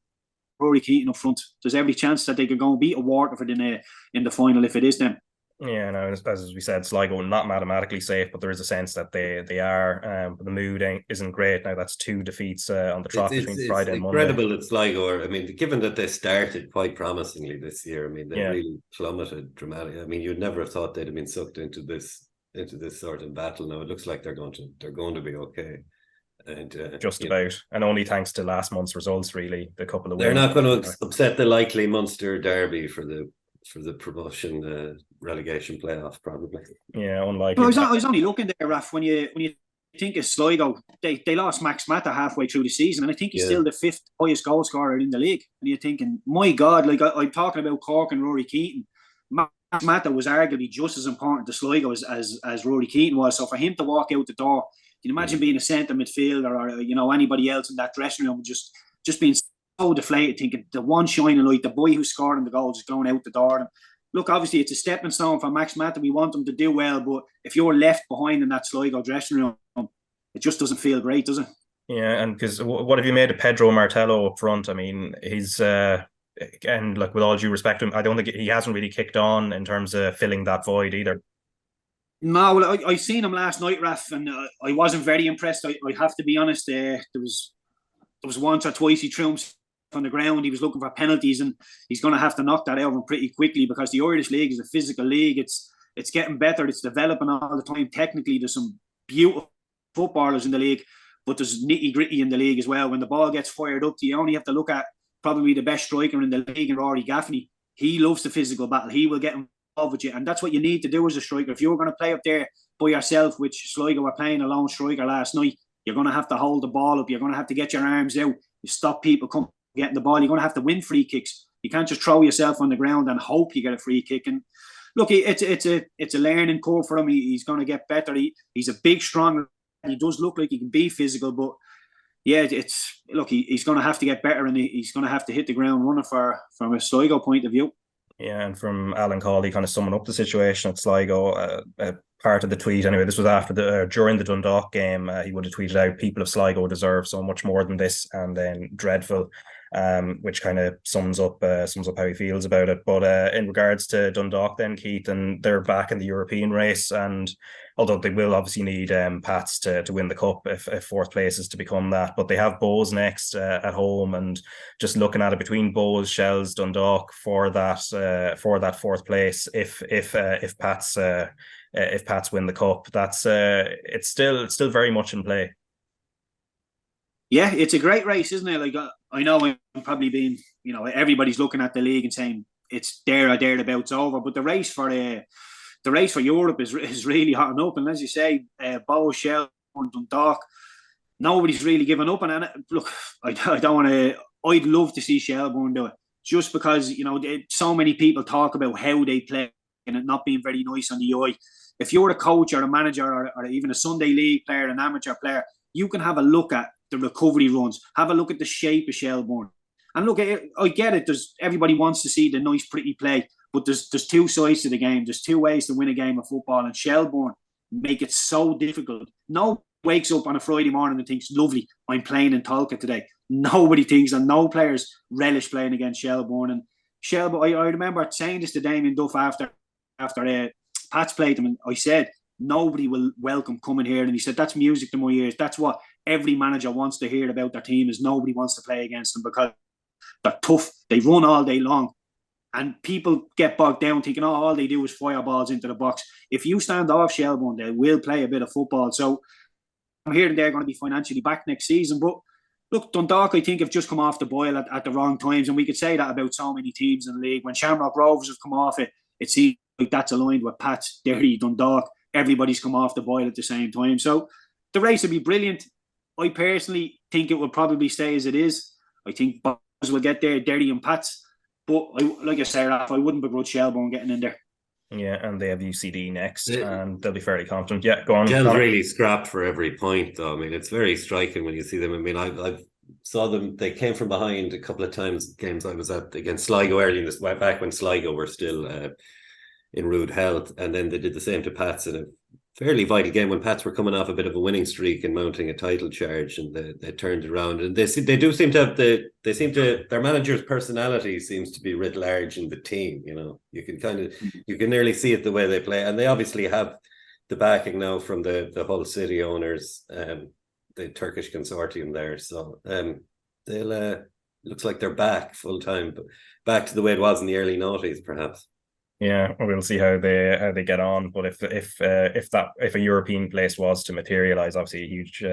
Rory Keating up front, there's every chance that they could go and beat a Waterford in the final if it is them. Yeah, no, as we said, Sligo not mathematically safe, but there is a sense that they are. But the mood isn't great now. That's 2 defeats on the trot between Friday and Monday. It's incredible that Sligo. I mean, given that they started quite promisingly this year, I mean, they really plummeted dramatically. I mean, you'd never have thought they'd have been sucked into this sort of battle. Now it looks like they're going to be okay. And just about, and only thanks to last month's results, really. The couple of they're not going to upset the likely Munster derby for the promotion relegation playoff, probably. Yeah, unlikely. I was only looking there, Raf, when you think of Sligo, they lost Max Mata halfway through the season, and I think he's still the 5th highest goal scorer in the league. And you're thinking, my God, like I'm talking about Cork and Rory Keating. Max Mata was arguably just as important to Sligo as Rory Keating was. So for him to walk out the door, can you imagine being a centre midfielder or anybody else in that dressing room just being so deflated, thinking the one shining light, the boy who's scoring the goals is going out the door. And look, obviously it's a stepping stone for Max Mata. We want him to do well, but if you're left behind in that Sligo dressing room, it just doesn't feel great, does it? Yeah, and because what have you made of Pedro Martello up front? I mean, he's again, like with all due respect to him, I don't think he hasn't really kicked on in terms of filling that void either. No, well, I seen him last night, Raf, and I wasn't very impressed. I have to be honest. There was once or twice he threw himself on the ground. He was looking for penalties, and he's going to have to knock that out of him pretty quickly because the Irish League is a physical league. It's getting better. It's developing all the time. Technically, there's some beautiful footballers in the league, but there's nitty gritty in the league as well. When the ball gets fired up, you only have to look at probably the best striker in the league, and Rory Gaffney. He loves the physical battle. He will get involved with you, and that's what you need to do as a striker. If you're going to play up there by yourself, which Sligo were playing a lone striker last night, you're going to have to hold the ball up. You're going to have to get your arms out. You stop people come getting the ball. You're going to have to win free kicks. You can't just throw yourself on the ground and hope you get a free kick. And look, it's a learning curve for him. He's going to get better. He's a big, strong. He does look like he can be physical, but yeah, he's going to have to get better, and he's going to have to hit the ground running from a Sligo point of view. Yeah, and from Alan Cawley kind of summing up the situation at Sligo, part of the tweet anyway, this was after during the Dundalk game, he would have tweeted out, "People of Sligo deserve so much more than this," and then dreadful, which kind of sums up how he feels about it. But in regards to Dundalk then, Keith, and they're back in the European race, and although they will obviously need Pats to win the cup if fourth place is to become that, but they have Bows next at home, and just looking at it between Bows, Shells, Dundalk for that fourth place, if Pats win the cup, that's it's still very much in play. Yeah, it's a great race, isn't it? Like I know I'm probably being, everybody's looking at the league and saying it's there or thereabouts over. But the race for Europe is really hotting up. And as you say, Bow, Shell, Dundalk, nobody's really given up. And look, I don't want to. I'd love to see Shelbourne do it, just because, you know, so many people talk about how they play and it not being very nice on the eye. If you're a coach or a manager or even a Sunday League player, an amateur player, you can have a look at the recovery runs, have a look at the shape of Shelbourne. And look, I get it. Everybody wants to see the nice, pretty play, but there's two sides to the game. There's two ways to win a game of football, and Shelbourne make it so difficult. No wakes up on a Friday morning and thinks, lovely, I'm playing in Tolka today. Nobody thinks, and no players relish playing against Shelbourne. And Shelbourne, I remember saying this to Damien Duff after Pats played them, and I said, nobody will welcome coming here. And he said, that's music to my ears. That's what every manager wants to hear about their team, is nobody wants to play against them because they're tough. They run all day long. And people get bogged down thinking, oh, all they do is fire balls into the box. If you stand off Shelbourne, they will play a bit of football. So I'm hearing they're going to be financially back next season. But look, Dundalk, I think, have just come off the boil at the wrong times. And we could say that about so many teams in the league. When Shamrock Rovers have come off it, it seems like that's aligned with Pats, Derry, Dundalk. Everybody's come off the boil at the same time. So the race will be brilliant. I personally think it will probably stay as it is. I think Boys will get there, Derry and Pats. But like I say, Ralph, I wouldn't begrudge Shelbourne getting in there. Yeah, and they have UCD next, and they'll be fairly confident. Yeah, go on. Gel's really scrapped for every point, though. I mean, it's very striking when you see them. I mean, I saw them. They came from behind a couple of times. Games I was at against Sligo early in this, back when Sligo were still in rude health, and then they did the same to Pats in a fairly vital game when Pats were coming off a bit of a winning streak and mounting a title charge, and they turned it around. And they do seem to have their manager's personality seems to be writ large in the team. You know, you can nearly see it the way they play, and they obviously have the backing now from the Hull City owners, the Turkish consortium there. So they'll looks like they're back full time, back to the way it was in the early noughties, perhaps. Yeah, we'll see how they get on. But if a European place was to materialise, obviously a huge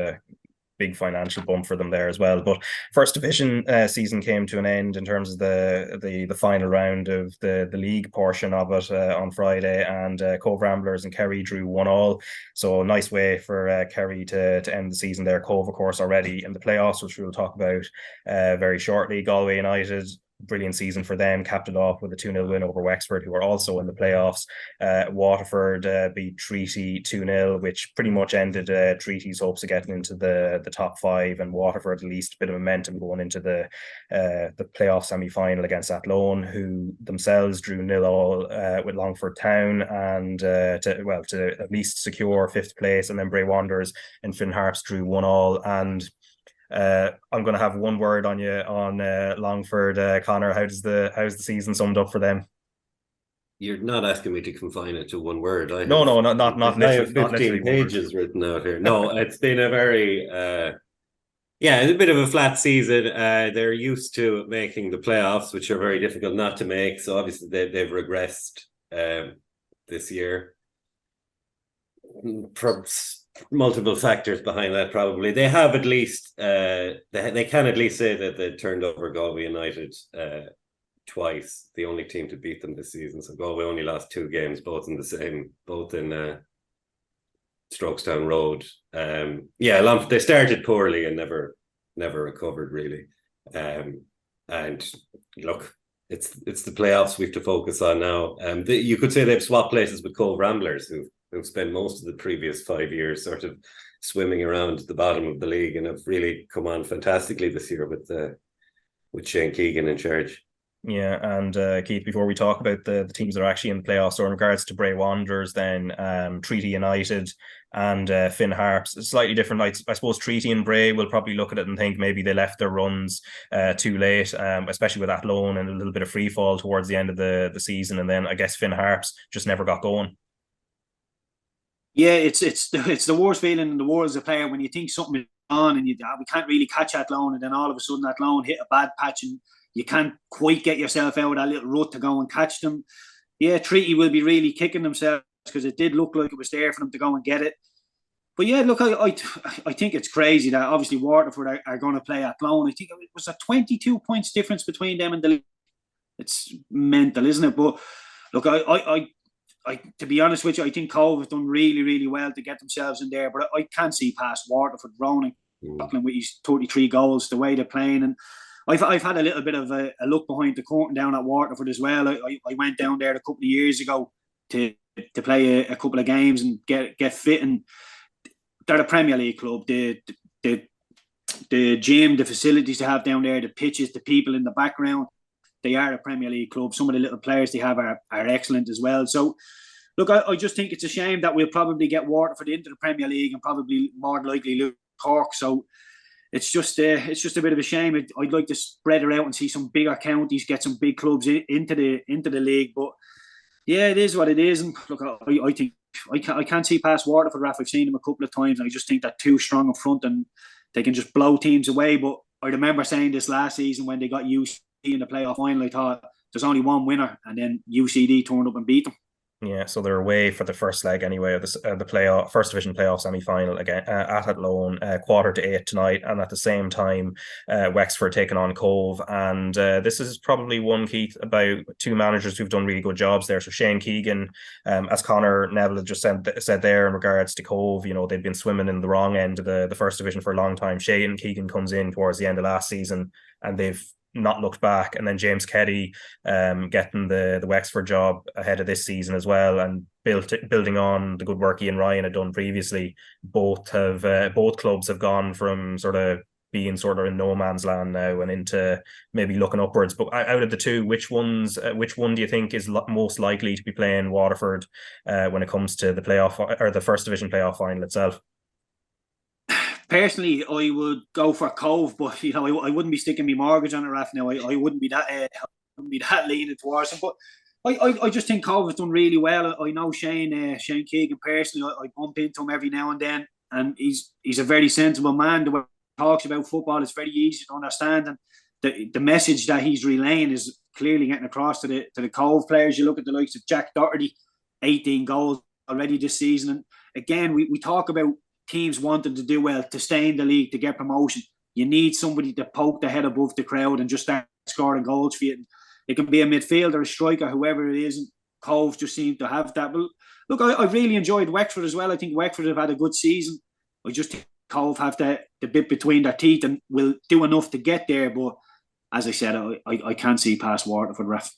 big financial bump for them there as well. But First Division season came to an end in terms of the final round of the league portion of it on Friday, and Cove Ramblers and Kerry drew 1-1. So a nice way for Kerry to end the season there. Cove, of course, already in the playoffs, which we'll talk about very shortly. Galway United, brilliant season for them, capped it off with a 2-0 win over Wexford, who are also in the playoffs. Waterford beat Treacy 2-0, which pretty much ended Treacy's hopes of getting into the top five, and Waterford at least a bit of momentum going into the playoff semi-final against Athlone, who themselves drew 0-0 with Longford Town, and to at least secure fifth place. And then Bray Wanderers and Finn Harps drew 1-1. And I'm going to have one word on you on Longford, Conor. How's the season summed up for them? You're not asking me to confine it to one word. No, not I have 15 pages written out here. No, it's been a very it's a bit of a flat season. They're used to making the playoffs, which are very difficult not to make. So obviously they've regressed this year. Multiple factors behind that. Probably they have at least they can at least say that they turned over Galway United twice, the only team to beat them this season. So Galway only lost 2 games, both in Strokestown Road. They started poorly and never recovered really. And look, it's the playoffs we have to focus on now. You could say they've swapped places with Cove Ramblers, who've spent most of the previous 5 years sort of swimming around the bottom of the league, and have really come on fantastically this year with Shane Keegan in charge. Yeah, and Keith, before we talk about the teams that are actually in the playoffs, so in regards to Bray Wanderers, then Treaty United and Finn Harps, slightly different. I suppose Treaty and Bray will probably look at it and think maybe they left their runs too late, especially with Athlone and a little bit of free fall towards the end of the season. And then I guess Finn Harps just never got going. Yeah, it's the worst feeling in the world as a player when you think something is on and we can't really catch Athlone, and then all of a sudden Athlone hit a bad patch and you can't quite get yourself out of that little rut to go and catch them. Yeah, Treaty will be really kicking themselves because it did look like it was there for them to go and get it. But yeah, look, I think it's crazy that obviously Waterford are going to play Athlone. I think it was a 22 points difference between them and the league. It's mental, isn't it? But look, I to be honest with you, I think Cove have done really, really well to get themselves in there. But I can't see past Waterford. Ronan Buckland with his 33 goals, the way they're playing, and I've had a little bit of a look behind the curtain down at Waterford as well. I went down there a couple of years ago to play a couple of games and get fit, and they're a Premier League club. The gym, the facilities they have down there, the pitches, the people in the background, they are a Premier League club. Some of the little players they have are excellent as well. So look, I just think it's a shame that we'll probably get Waterford into the Premier League and probably more than likely lose Cork. So it's just a bit of a shame. I'd like to spread it out and see some bigger counties get some big clubs into the league. But yeah, it is what it is. And look, I think I can't see past Waterford. I've seen them a couple of times, and I just think they're too strong up front and they can just blow teams away. But I remember saying this last season when they got UCD in the playoff final, I thought there's only one winner, and then UCD turned up and beat them. Yeah, so they're away for the first leg anyway of the first division playoff semi-final again at Athlone, 7:45 tonight, and at the same time, Wexford taking on Cove. And this is probably one, Keith, about two managers who've done really good jobs there. So Shane Keegan, as Conor Neville had just said there in regards to Cove, they've been swimming in the wrong end of the first division for a long time. Shane Keegan comes in towards the end of last season, and they've not looked back. And then James Keddy getting the Wexford job ahead of this season as well, and building on the good work Ian Ryan had done previously. Both clubs have gone from sort of being sort of in no man's land now and into maybe looking upwards. But out of the two, which one do you think is most likely to be playing Waterford when it comes to the playoff or the first division playoff final itself? Personally, I would go for Cove, but I wouldn't be sticking my mortgage on it, Raf. Now I wouldn't be that leaning towards them. But I just think Cove has done really well. I know Shane Keegan personally. I bump into him every now and then, and he's a very sensible man. The way he talks about football is very easy to understand, and the message that he's relaying is clearly getting across to the Cove players. You look at the likes of Jack Doherty, 18 goals already this season, and again we talk about teams wanting to do well, to stay in the league, to get promotion. You need somebody to poke the head above the crowd and just start scoring goals for you. It can be a midfielder, a striker, whoever it is. And Cove just seem to have that. But look, I really enjoyed Wexford as well. I think Wexford have had a good season. I just think Cove have the bit between their teeth and will do enough to get there. But as I said, I can't see past Waterford, Ref.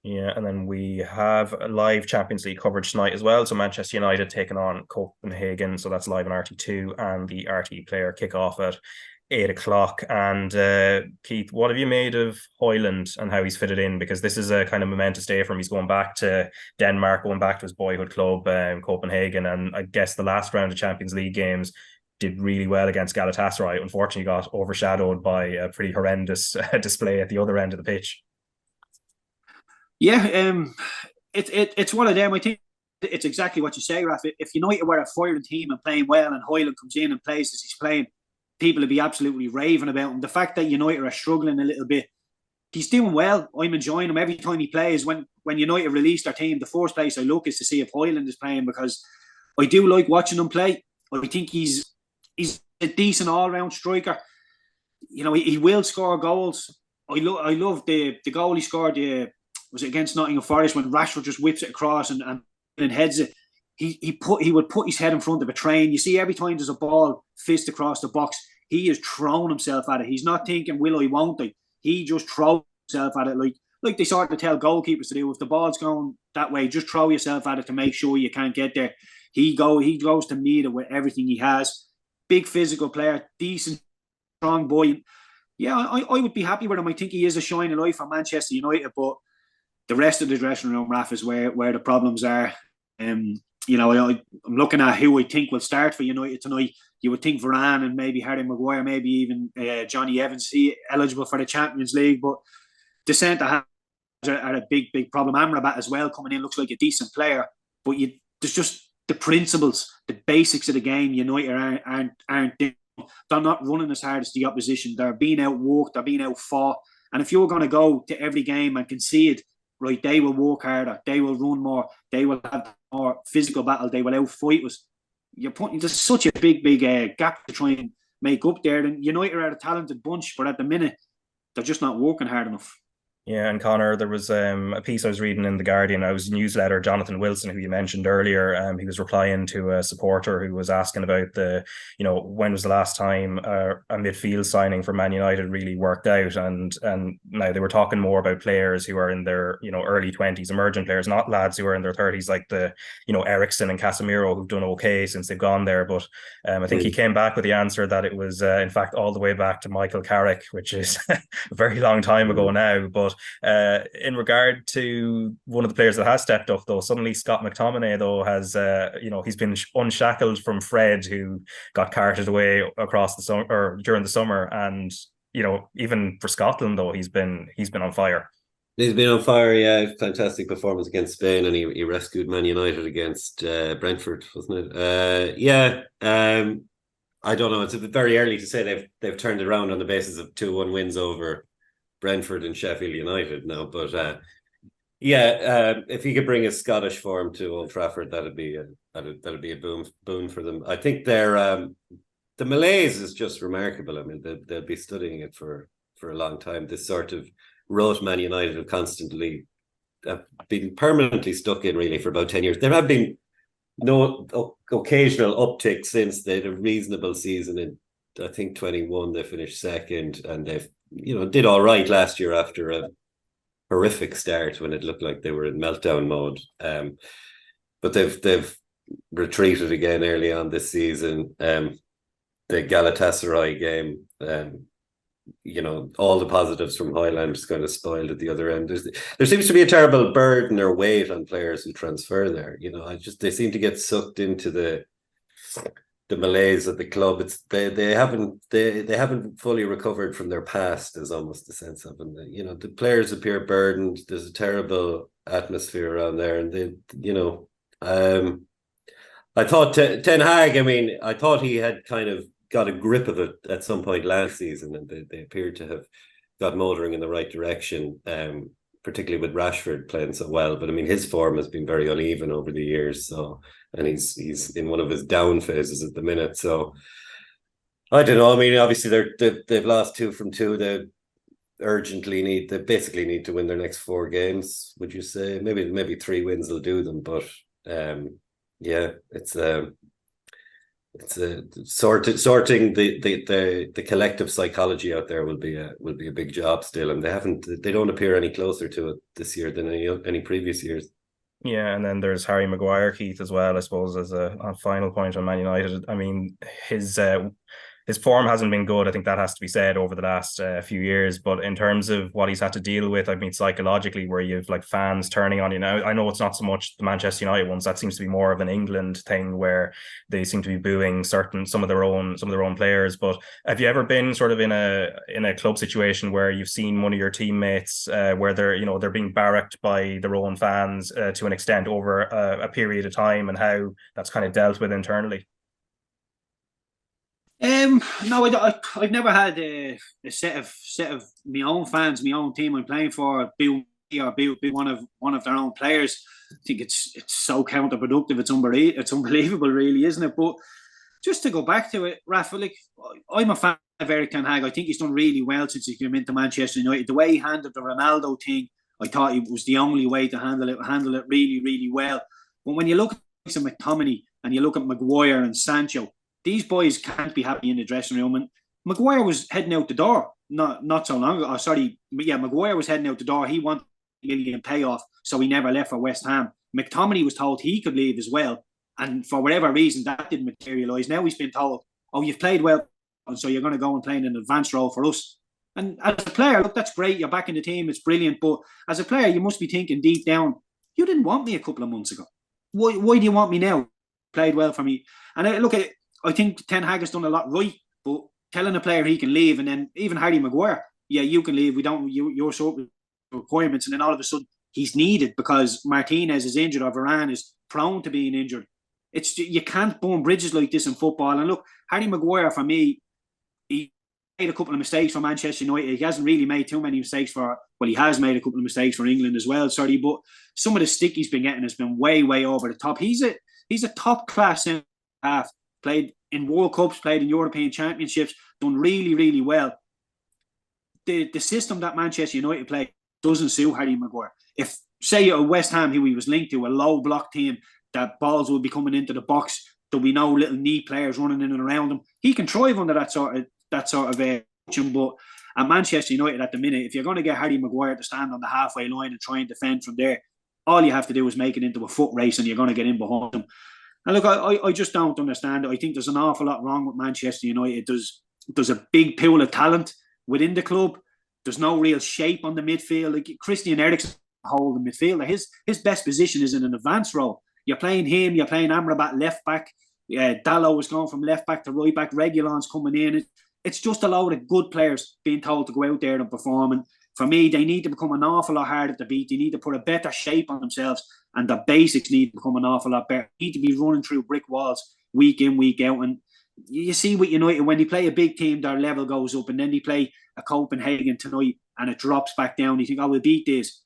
Yeah, and then we have a live Champions League coverage tonight as well. So Manchester United taking on Copenhagen. So that's live on RT2, and the RTÉ player kickoff at 8:00. And Keith, what have you made of Højlund and how he's fitted in? Because this is a kind of momentous day for him. He's going back to Denmark, going back to his boyhood club, Copenhagen. And I guess the last round of Champions League games did really well against Galatasaray. Unfortunately, got overshadowed by a pretty horrendous display at the other end of the pitch. Yeah, it's one of them. I think it's exactly what you say, Raf. If United were a firing team and playing well, and Højlund comes in and plays as he's playing, people would be absolutely raving about him. The fact that United are struggling a little bit, he's doing well. I'm enjoying him every time he plays. When United release their team, the first place I look is to see if Højlund is playing, because I do like watching him play. I think he's a decent all-round striker. He will score goals. I love the goal he scored. Was it against Nottingham Forest when Rashford just whips it across and heads it? He would put his head in front of a train. You see, every time there's a ball fist across the box, he is throwing himself at it. He's not thinking, will I, won't I? He just throws himself at it like they sort of tell goalkeepers to do. If the ball's going that way, just throw yourself at it to make sure you can't get there. He goes to meet it with everything he has. Big physical player, decent, strong boy. Yeah, I would be happy with him. I think he is a shining light for Manchester United, but the rest of the dressing room, Raf, is where the problems are. I'm looking at who I think will start for United tonight. You would think Varane and maybe Harry Maguire, maybe even Johnny Evans, eligible for the Champions League. But the centre-halves are a big, big problem. Amrabat as well coming in, looks like a decent player. But there's just the principles, the basics of the game. United aren't doing. They're not running as hard as the opposition. They're being outworked. They're being outfought. And if you're going to go to every game and concede, right, they will work harder, they will run more, they will have more physical battle, they will outfight us. There's such a big gap to try and make up there. And United are a talented bunch, but at the minute, they're just not working hard enough. Yeah, and Conor, there was a piece I was reading in The Guardian. I was newsletter, Jonathan Wilson, who you mentioned earlier. He was replying to a supporter who was asking about when was the last time a midfield signing for Man United really worked out? And now they were talking more about players who are in their, early 20s, emerging players, not lads who are in their 30s, like Eriksen and Casemiro, who've done okay since they've gone there. But I think he came back with the answer that it was, in fact, all the way back to Michael Carrick, which is a very long time ago now. But in regard to one of the players that has stepped up, though, suddenly Scott McTominay, though, has he's been unshackled from Fred, who got carted away across the summer or during the summer, and even for Scotland, though, he's been on fire. He's been on fire, yeah. Fantastic performance against Spain, and he rescued Man United against Brentford, wasn't it? I don't know. It's very early to say they've turned it around on the basis of 2-1 wins over Brentford and Sheffield United now, but if he could bring his Scottish form to Old Trafford, that'd be a boon for them. I think the malaise is just remarkable. I mean, they'll be studying it for a long time. This sort of rut Man United have constantly been permanently stuck in, really, for about 10 years. There have been no occasional uptick since they had a reasonable season in, I think, 21. They finished second, and they've did all right last year after a horrific start when it looked like they were in meltdown mode. But they've retreated again early on this season. The Galatasaray game, all the positives from Highland is kind of spoiled at the other end. There seems to be a terrible burden or weight on players who transfer there. They seem to get sucked into the malaise at the club. They haven't fully recovered from their past, is almost the sense of them. The players appear burdened. There's a terrible atmosphere around there, and I thought Ten Hag, I thought he had kind of got a grip of it at some point last season, and they appeared to have got motoring in the right direction, particularly with Rashford playing so well. But his form has been very uneven over the years, and he's in one of his down phases at the minute. So I don't know. Obviously they've lost 2 from 2. They basically need to win their next 4 games. Would you say maybe 3 wins will do them? But it's sorting the collective psychology out there will be a big job still, and they don't appear any closer to it this year than any previous years. Yeah, and then there's Harry Maguire, Keith, as well, I suppose, as a final point on Man United. His form hasn't been good. I think that has to be said over the last few years. But in terms of what he's had to deal with, psychologically, where you've fans turning on you now. I know it's not so much the Manchester United ones. That seems to be more of an England thing, where they seem to be booing some of their own players. But have you ever been sort of in a club situation where you've seen one of your teammates where they're being barracked by their own fans to an extent over a period of time, and how that's kind of dealt with internally? No, I've never had a set of my own fans, my own team I'm playing for, be one of their own players. I think it's so counterproductive. It's unbelievable, really, isn't it? But just to go back to it, Rafa, I'm a fan of Erik ten Hag. I think he's done really well since he came into Manchester United. The way he handled the Ronaldo thing, I thought it was the only way to handle it really, really well. But when you look at McTominay and you look at Maguire and Sancho, these boys can't be happy in the dressing room. And Maguire was heading out the door not so long ago. Maguire was heading out the door. He wanted a $1 million payoff, so he never left for West Ham. McTominay was told he could leave as well, and for whatever reason that didn't materialise. Now he's been told, "Oh, you've played well, and so you're going to go and play in an advanced role for us." And as a player, look, that's great. You're back in the team. It's brilliant. But as a player, you must be thinking deep down, you didn't want me a couple of months ago. Why do you want me now? Played well for me. And I think Ten Hag has done a lot right, but telling a player he can leave, and then even Harry Maguire, you can leave. We don't your sort of requirements, and then all of a sudden he's needed because Martinez is injured or Varane is prone to being injured. You can't burn bridges like this in football. And look, Harry Maguire, for me, he made a couple of mistakes for Manchester United. He hasn't really made too many mistakes he has made a couple of mistakes for England as well. Sorry, but some of the stick he's been getting has been way, way over the top. He's a top class half. Played in World Cups, played in European Championships, done really, really well. The system that Manchester United play doesn't suit Harry Maguire. If, say, at West Ham, who he was linked to, a low block team, that balls would be coming into the box, there'll be no little knee players running in and around him. He can thrive under that sort of coaching. But at Manchester United at the minute, if you're going to get Harry Maguire to stand on the halfway line and try and defend from there, all you have to do is make it into a foot race and you're going to get in behind him. And look, I just don't understand it. I think there's an awful lot wrong with Manchester United. There's a big pool of talent within the club. There's no real shape on the midfield. Like Christian Eriksen hold the midfielder. His best position is in an advanced role. You're playing him. You're playing Amrabat left back. Diallo is going from left back to right back. Reguilon's coming in. It's just a load of good players being told to go out there and perform. And for me, they need to become an awful lot harder to beat. They need to put a better shape on themselves, and the basics need to become an awful lot better. They need to be running through brick walls week in, week out. And you see with United, when they play a big team, their level goes up, and then they play a Copenhagen tonight and it drops back down. You think, oh, we'll beat this.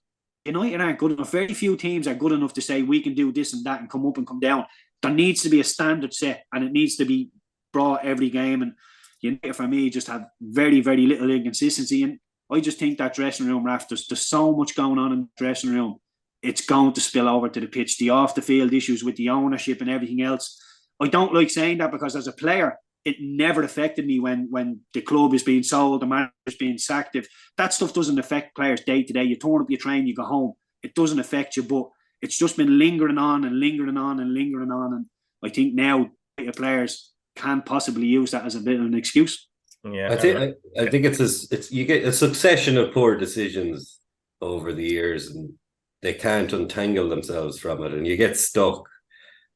United aren't good enough. Very few teams are good enough to say we can do this and that and come up and come down. There needs to be a standard set, and it needs to be brought every game. And United, for me, just have very, very little inconsistency. And I just think that dressing room, Raf, there's so much going on in the dressing room. It's going to spill over to the pitch. The off-the-field issues with the ownership and everything else. I don't like saying that because as a player, it never affected me when the club is being sold, the manager is being sacked. If that stuff doesn't affect players day to day, you turn up your train, you go home. It doesn't affect you, but it's just been lingering on and lingering on and lingering on. And I think now players can't possibly use that as a bit of an excuse. Yeah, I think it's you get a succession of poor decisions over the years, and they can't untangle themselves from it, and you get stuck.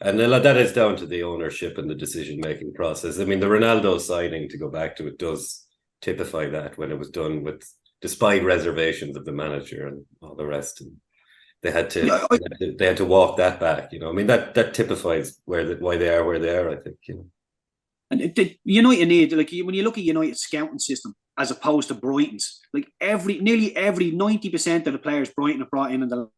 And that is down to the ownership and the decision-making process. I mean, the Ronaldo signing, to go back to it, does typify that when it was done despite reservations of the manager and all the rest. And they had to walk that back. You know, I mean, that typifies why they are where they are, I think. You know. And United need, like, when you look at United's scouting system as opposed to Brighton's, like nearly every 90% of the players Brighton have brought in the last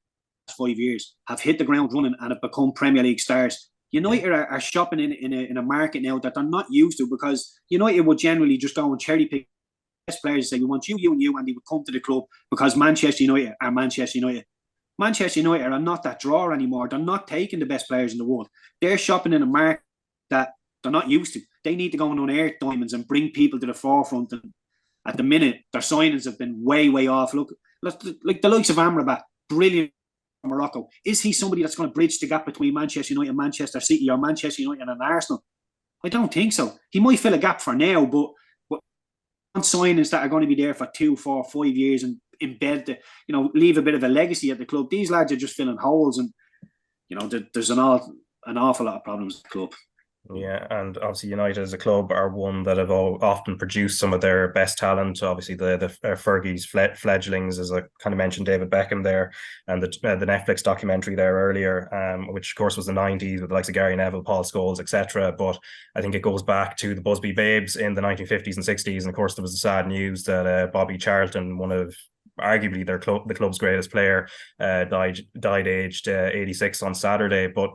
5 years have hit the ground running and have become Premier League stars. United are shopping in a market now that they're not used to, because United would generally just go and cherry pick best players and say, we want you, you and you, and they would come to the club because Manchester United are Manchester United. Manchester United are not that draw anymore. They're not taking the best players in the world. They're shopping in a market that they're not used to. They need to go and unearth diamonds and bring people to the forefront. And at the minute, their signings have been way, way off. Look, like the likes of Amrabat, brilliant for Morocco. Is he somebody that's going to bridge the gap between Manchester United and Manchester City, or Manchester United and Arsenal? I don't think so. He might fill a gap for now, but signings that are going to be there for 2, 4, 5 years and embed leave a bit of a legacy at the club. These lads are just filling holes, and there's an awful lot of problems at the club. Yeah, and obviously United as a club are one that have often produced some of their best talent. Obviously the Fergie's fledglings, as I kind of mentioned, David Beckham there, and the Netflix documentary there earlier, which of course was the 90s with the likes of Gary Neville, Paul Scholes, etc. But I think it goes back to the Busby Babes in the 1950s and 60s, and of course there was the sad news that Bobby Charlton, one of arguably the club's greatest player, died aged 86 on Saturday. But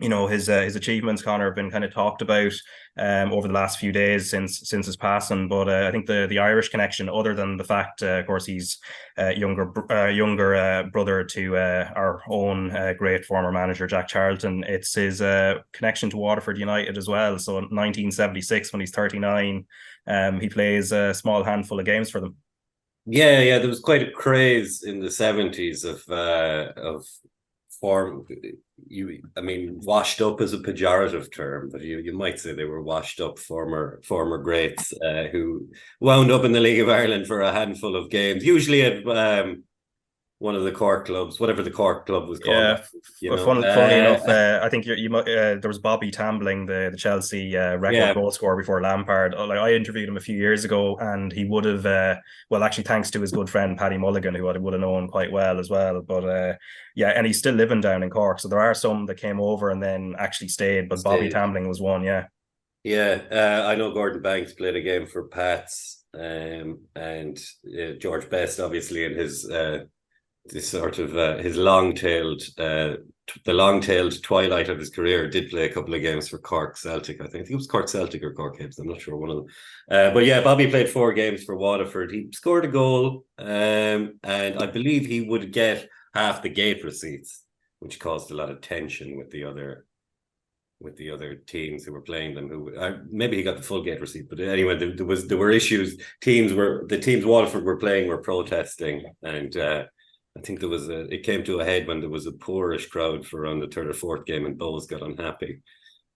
his achievements, Conor, have been kind of talked about over the last few days since his passing. But I think the Irish connection, other than the fact, of course, he's younger brother to our own great former manager Jack Charlton, it's his connection to Waterford United as well. So in 1976, when he's 39, he plays a small handful of games for them. Yeah, there was quite a craze in the 70s of form. Washed up is a pejorative term, but you might say they were washed up former greats who wound up in the League of Ireland for a handful of games, usually at one of the Cork clubs, whatever the Cork club was called. Yeah, funny enough, I think there was Bobby Tambling, the Chelsea record goal scorer before Lampard. I interviewed him a few years ago, and he would have, actually thanks to his good friend Paddy Mulligan, who I would have known quite well as well. But and he's still living down in Cork. So there are some that came over and then actually stayed, but Bobby Tambling was one. Yeah, I know Gordon Banks played a game for Pats, and George Best, obviously, in his this sort of his the long-tailed twilight of his career. Did play a couple of games for Cork Celtic. I think it was Cork Celtic or Cork Hibs. I'm not sure, one of them. But yeah, Bobby played 4 games for Waterford. He scored a goal, and I believe he would get half the gate receipts, which caused a lot of tension with the other teams who were playing them. Who maybe he got the full gate receipt, but anyway, there were issues. The teams Waterford were playing were protesting, and I think it came to a head when there was a poorish crowd for around the 3rd or 4th game, and Bowes got unhappy.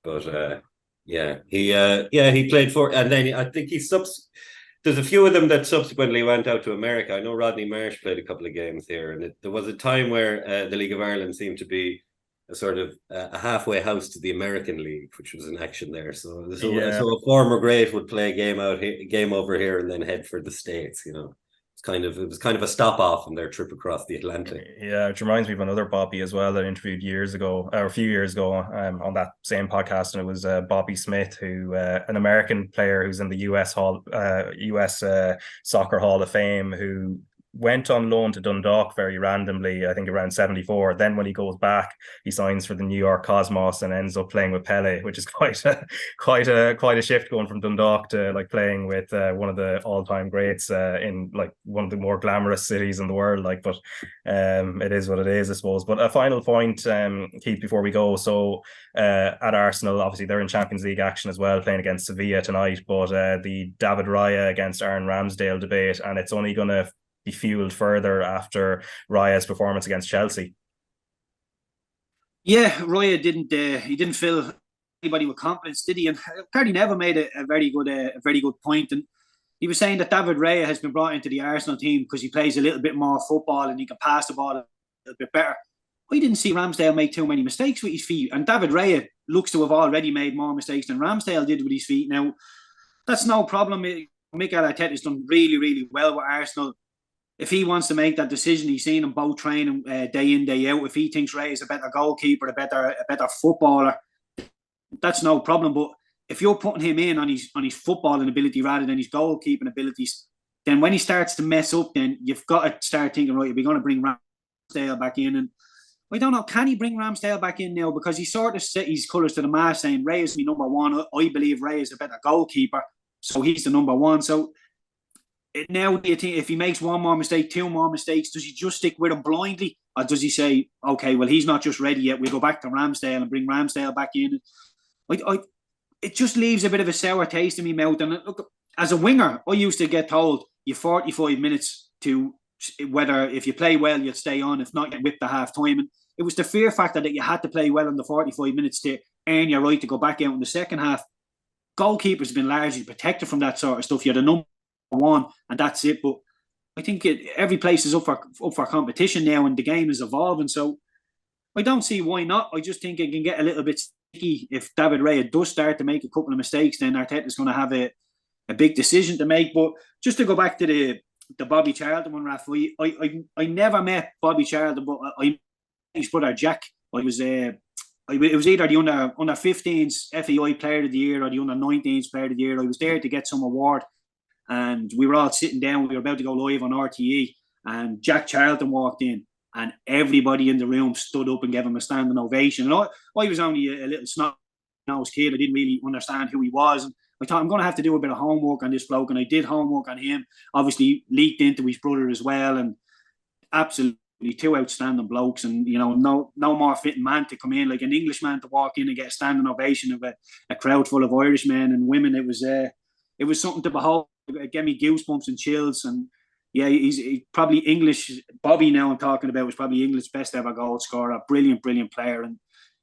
But he played for, and then I think there's a few of them that subsequently went out to America. I know Rodney Marsh played a couple of games here, and there was a time where the League of Ireland seemed to be a sort of a halfway house to the American League, which was in action there. So a former great would play a game over here, and then head for the States. It was kind of a stop off on their trip across the Atlantic. Yeah, it reminds me of another Bobby as well that I interviewed a few years ago, on that same podcast, and it was Bobby Smith, who an American player who's in the US Soccer Hall of Fame, who went on loan to Dundalk very randomly, I think around 74. Then when he goes back, he signs for the New York Cosmos and ends up playing with Pele, which is quite a shift, going from Dundalk to like playing with one of the all-time greats in like one of the more glamorous cities in the world. But it is what it is, I suppose. But a final point, Keith, before we go. So at Arsenal, obviously they're in Champions League action as well, playing against Sevilla tonight. But the David Raya against Aaron Ramsdale debate, and it's only going to be fueled further after Raya's performance against Chelsea. Yeah, Raya didn't fill anybody with confidence, did he? And Paddy Neville made a very good point, and he was saying that David Raya has been brought into the Arsenal team because he plays a little bit more football and he can pass the ball a little bit better. I didn't see Ramsdale make too many mistakes with his feet, and David Raya looks to have already made more mistakes than Ramsdale did with his feet. Now, that's no problem. Mikel Arteta's done really, really well with Arsenal. If he wants to make that decision, he's seen them both training day in, day out. If he thinks Ray is a better goalkeeper, a better footballer, that's no problem. But if you're putting him in on his footballing ability rather than his goalkeeping abilities, then when he starts to mess up, then you've got to start thinking, right, we're going to bring Ramsdale back in. And I don't know, can he bring Ramsdale back in now? Because he sort of set his colours to the mast, saying Ray is my number one. I believe Ray is a better goalkeeper, so he's the number one. So now, do you think if he makes one more mistake, 2 more mistakes, does he just stick with him blindly? Or does he say, okay, well, he's not just ready yet, we'll go back to Ramsdale and bring Ramsdale back in? It just leaves a bit of a sour taste in my mouth. And look, as a winger, I used to get told you 45 minutes to whether if you play well, you'll stay on. If not, you whip the half time. And it was the fear factor that you had to play well in the 45 minutes to earn your right to go back out in the second half. Goalkeepers have been largely protected from that sort of stuff. You're the number one, and that's it. But I think every place is up for competition now, and the game is evolving. So I don't see why not. I just think it can get a little bit sticky if David Raya does start to make a couple of mistakes. Then Arteta's going to have a big decision to make. But just to go back to the Bobby Charlton one, Raf, I never met Bobby Charlton, but I met his brother Jack. It was either the under 15s FAI Player of the Year or the under 19s Player of the Year. I was there to get some award. And we were all sitting down. We were about to go live on RTÉ, and Jack Charlton walked in, and everybody in the room stood up and gave him a standing ovation. And I was only a little snot-nosed kid. I didn't really understand who he was. And I thought, I'm going to have to do a bit of homework on this bloke. And I did homework on him. Obviously, leaked into his brother as well. And absolutely 2 outstanding blokes. And, no more fitting man to come in, like an Englishman to walk in and get a standing ovation of a crowd full of Irishmen and women. It was something to behold. It gave me goosebumps and chills. And yeah, he's probably English. Bobby, now I'm talking about, was probably England's best ever goal scorer. Brilliant player, and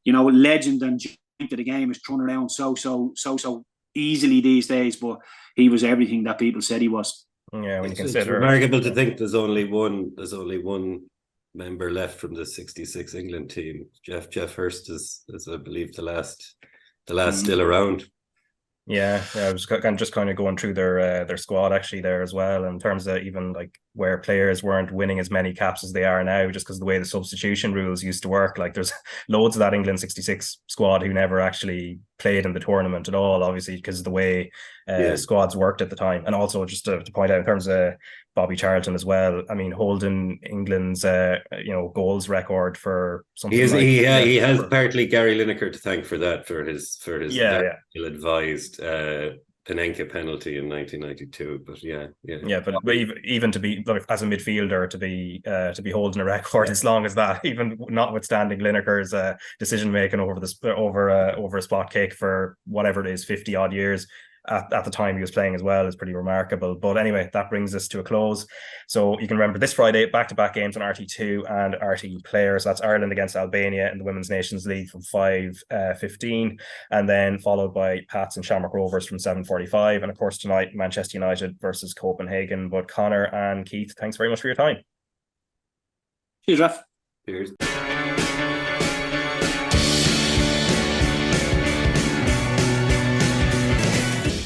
legend and to the game is thrown around so easily these days. But he was everything that people said he was. Yeah, when you consider it's remarkable to think there's only one member left from the '66 England team. Jeff Hurst is I believe the last still around. Yeah, I was just kind of going through their squad actually there as well, in terms of even like where players weren't winning as many caps as they are now, just because of the way the substitution rules used to work. Like there's loads of that England '66 squad who never actually played in the tournament at all, obviously, because of the way squads worked at the time. And also, just to point out, in terms of Bobby Charlton as well, I mean, holding England's goals record for something. He has partly Gary Lineker to thank for that, for his ill-advised Panenka penalty in 1992. But even to be, like, as a midfielder, to be holding a record as long as that, even notwithstanding Lineker's decision making over a spot kick for whatever it is, 50 odd years. At the time he was playing as well, is pretty remarkable. But anyway, that brings us to a close. So you can remember this Friday, back-to-back games on RT2 and RTÉ Players. That's Ireland against Albania in the Women's Nations League from 5:15, and then followed by Pats and Shamrock Rovers from 7:45. And of course tonight, Manchester United versus Copenhagen. But Conor and Keith, thanks very much for your time. Cheers, Raf. Cheers.